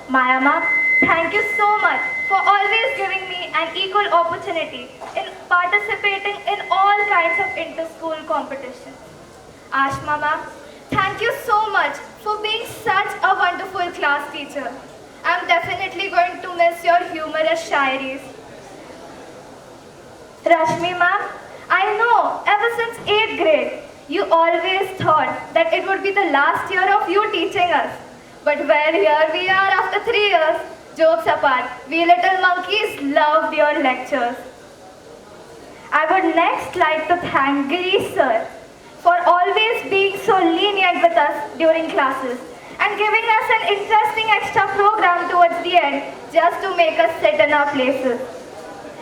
Maya ma'am, thank you so much for always giving me an equal opportunity in participating in all kinds of inter-school competitions. Ashma ma'am, thank you so much for being such a wonderful class teacher. I'm definitely going to miss your humorous shairis. Rashmi ma'am, I know ever since 8th grade, you always thought that it would be the last year of you teaching us. But well, here we are after 3 years. Jokes apart, we little monkeys loved your lectures. I would next like to thank Giri sir for always being so lenient with us during classes and giving us an interesting extra program towards the end just to make us sit in our places.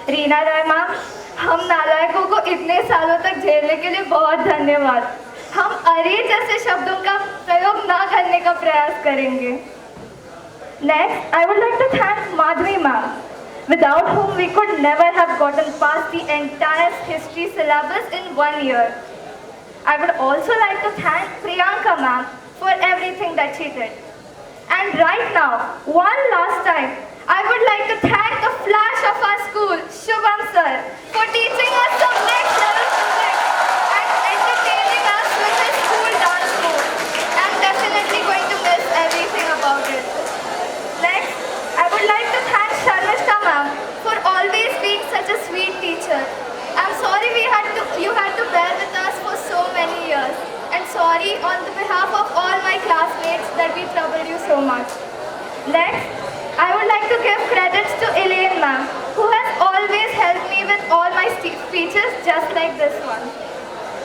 Reena Roy ma'am, हम नालायकों को इतने सालों तक झेलने के लिए बहुत धन्यवाद. हम अरे जैसे शब्दों का प्रयोग ना करने का प्रयास करेंगे. Next, I would like to thank Madhvi ma'am, without whom we could never have gotten past the entire history syllabus in 1 year. I would also like to thank Priyanka ma'am for everything that she did. And right now, one last time, I would like to thank the flash of our school, Shubham sir, for teaching us some next level physics and entertaining us with his school dance move. I'm definitely going to miss everything about it. Next, I would like to thank Sharmishta ma'am for always being such a sweet teacher. I'm sorry you had to bear with us for so many years. And sorry on the behalf of all my classmates that we troubled you so much. Next, I would like to give credits to Elaine ma'am, who has always helped me with all my speeches just like this one.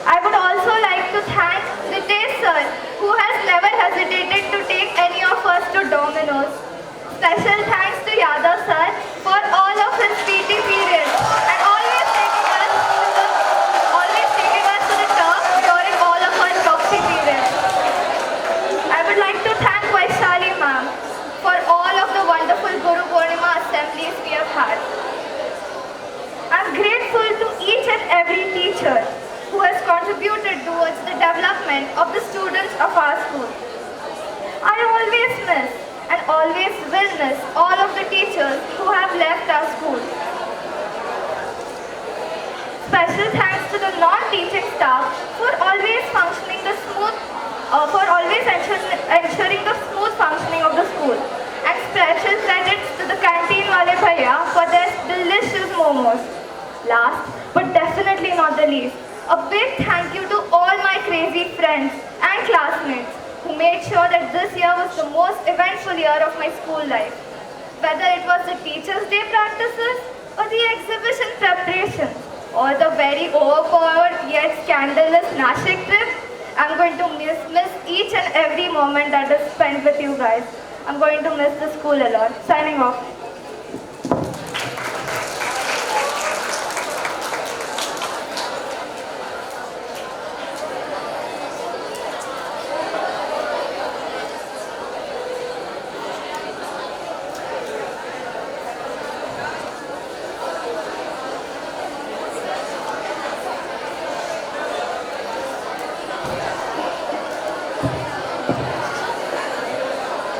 I would also like to thank Ritesh sir, who has never hesitated to take any of us to Domino's. Special thanks to Yadav sir for all of his PT periods and always taking us to the top during all of our proxy periods. I would like to thank Vaishali ma'am for all of the wonderful Guru Purnima assemblies we have had. I'm grateful to each and every teacher who has contributed towards the development of the students of our school. I always miss and always will miss all of the teachers who have left our school. Special thanks to the non-teaching staff for always ensuring the smooth functioning of the school. And special credits to the canteen wale bhaiya for their delicious momos. Last but definitely not the least, a big thank you to all my crazy friends and classmates who made sure that this year was the most eventful year of my school life. Whether it was the Teachers' Day practices or the exhibition preparations or the very overpowered yet scandalous Nashik trip, I'm going to miss each and every moment that is spent with you guys. I'm going to miss the school a lot. Signing off.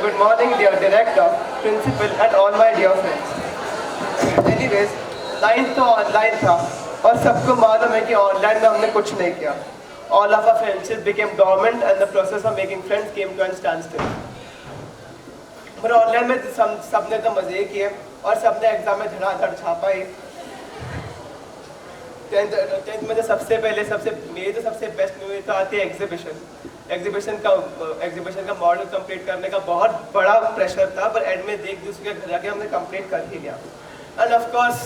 Good morning, dear director, principal, and all my dear friends. Anyways, 9th तो online था और सबको मालूम है कि online में हमने कुछ नहीं किया. All of our friendships became dormant and the process of making friends came to a standstill. पर ऑनलाइन में सबने तो मजे किए और सबने एग्जाम में धड़ाधड़ छापा ही. 10th में तो सबसे पहले मेरी तो सबसे बेस्ट मेमोरी तो आती है एग्जीबिशन का मॉडल कंप्लीट करने का बहुत बड़ा प्रेशर था, पर एंड में देख दूसरे के घर जाके हमने कंप्लीट कर ही लिया. एंड ऑफ कोर्स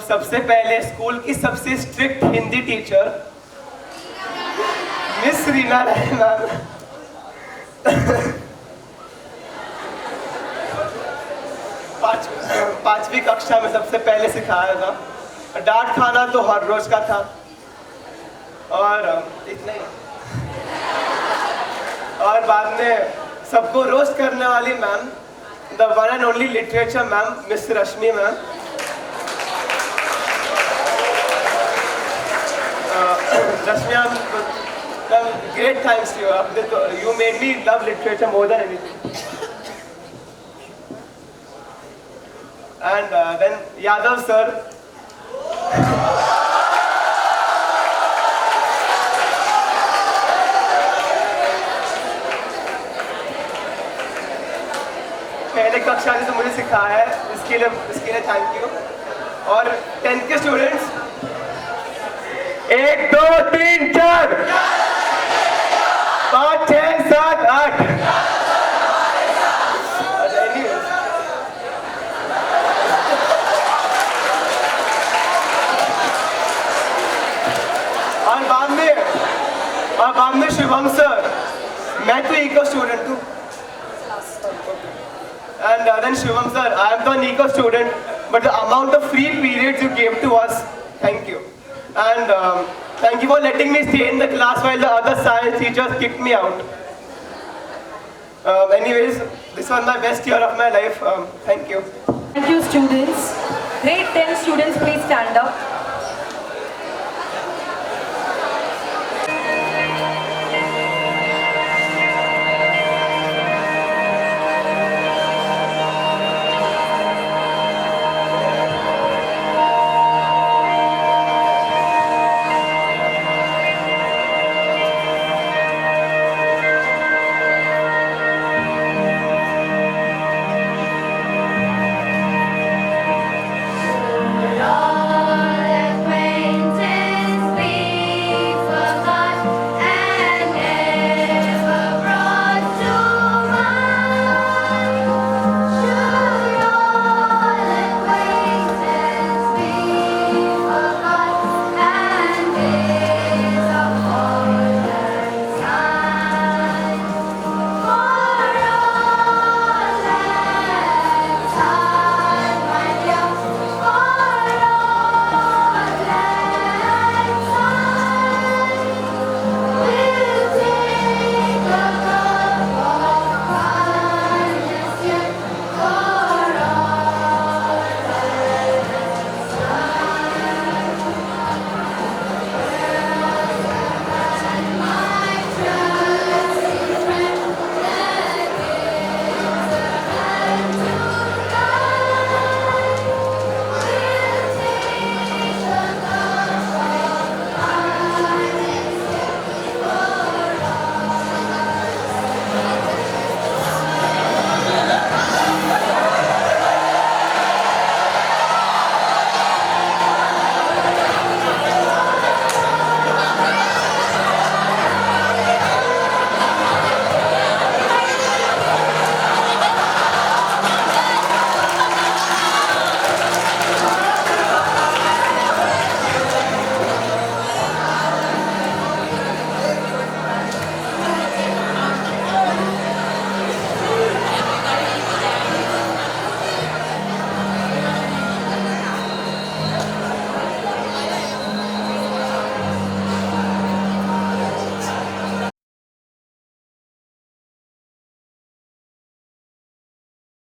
सबसे पहले स्कूल की सबसे strict Hindi teacher miss Reena ma'am. पांचवी कक्षा में सबसे पहले सिखाया था. डांट खाना तो हर रोज का था और इतना ही. और बाद में सबको रोस्ट करने वाली ma'am, the one and only literature ma'am, miss Rashmi ma'am. Rashmi ma'am, great thanks to you. You made me love literature more than anything. And then Yadav sir. पहले कक्षा से मुझे सिखाया है, इसके लिए थैंक यू. और 10th के स्टूडेंट्स 1 2 3 4 5 6 7 8. और बाद में शिवम सर, मैं तो इको स्टूडेंट हूँ. And then Shivam sir, I am the eco student, but the amount of free periods you gave to us, thank you. And thank you for letting me stay in the class while the other science teachers kicked me out. Anyways, this was my best year of my life. Thank you. Thank you, students. Grade 10 students, please stand up.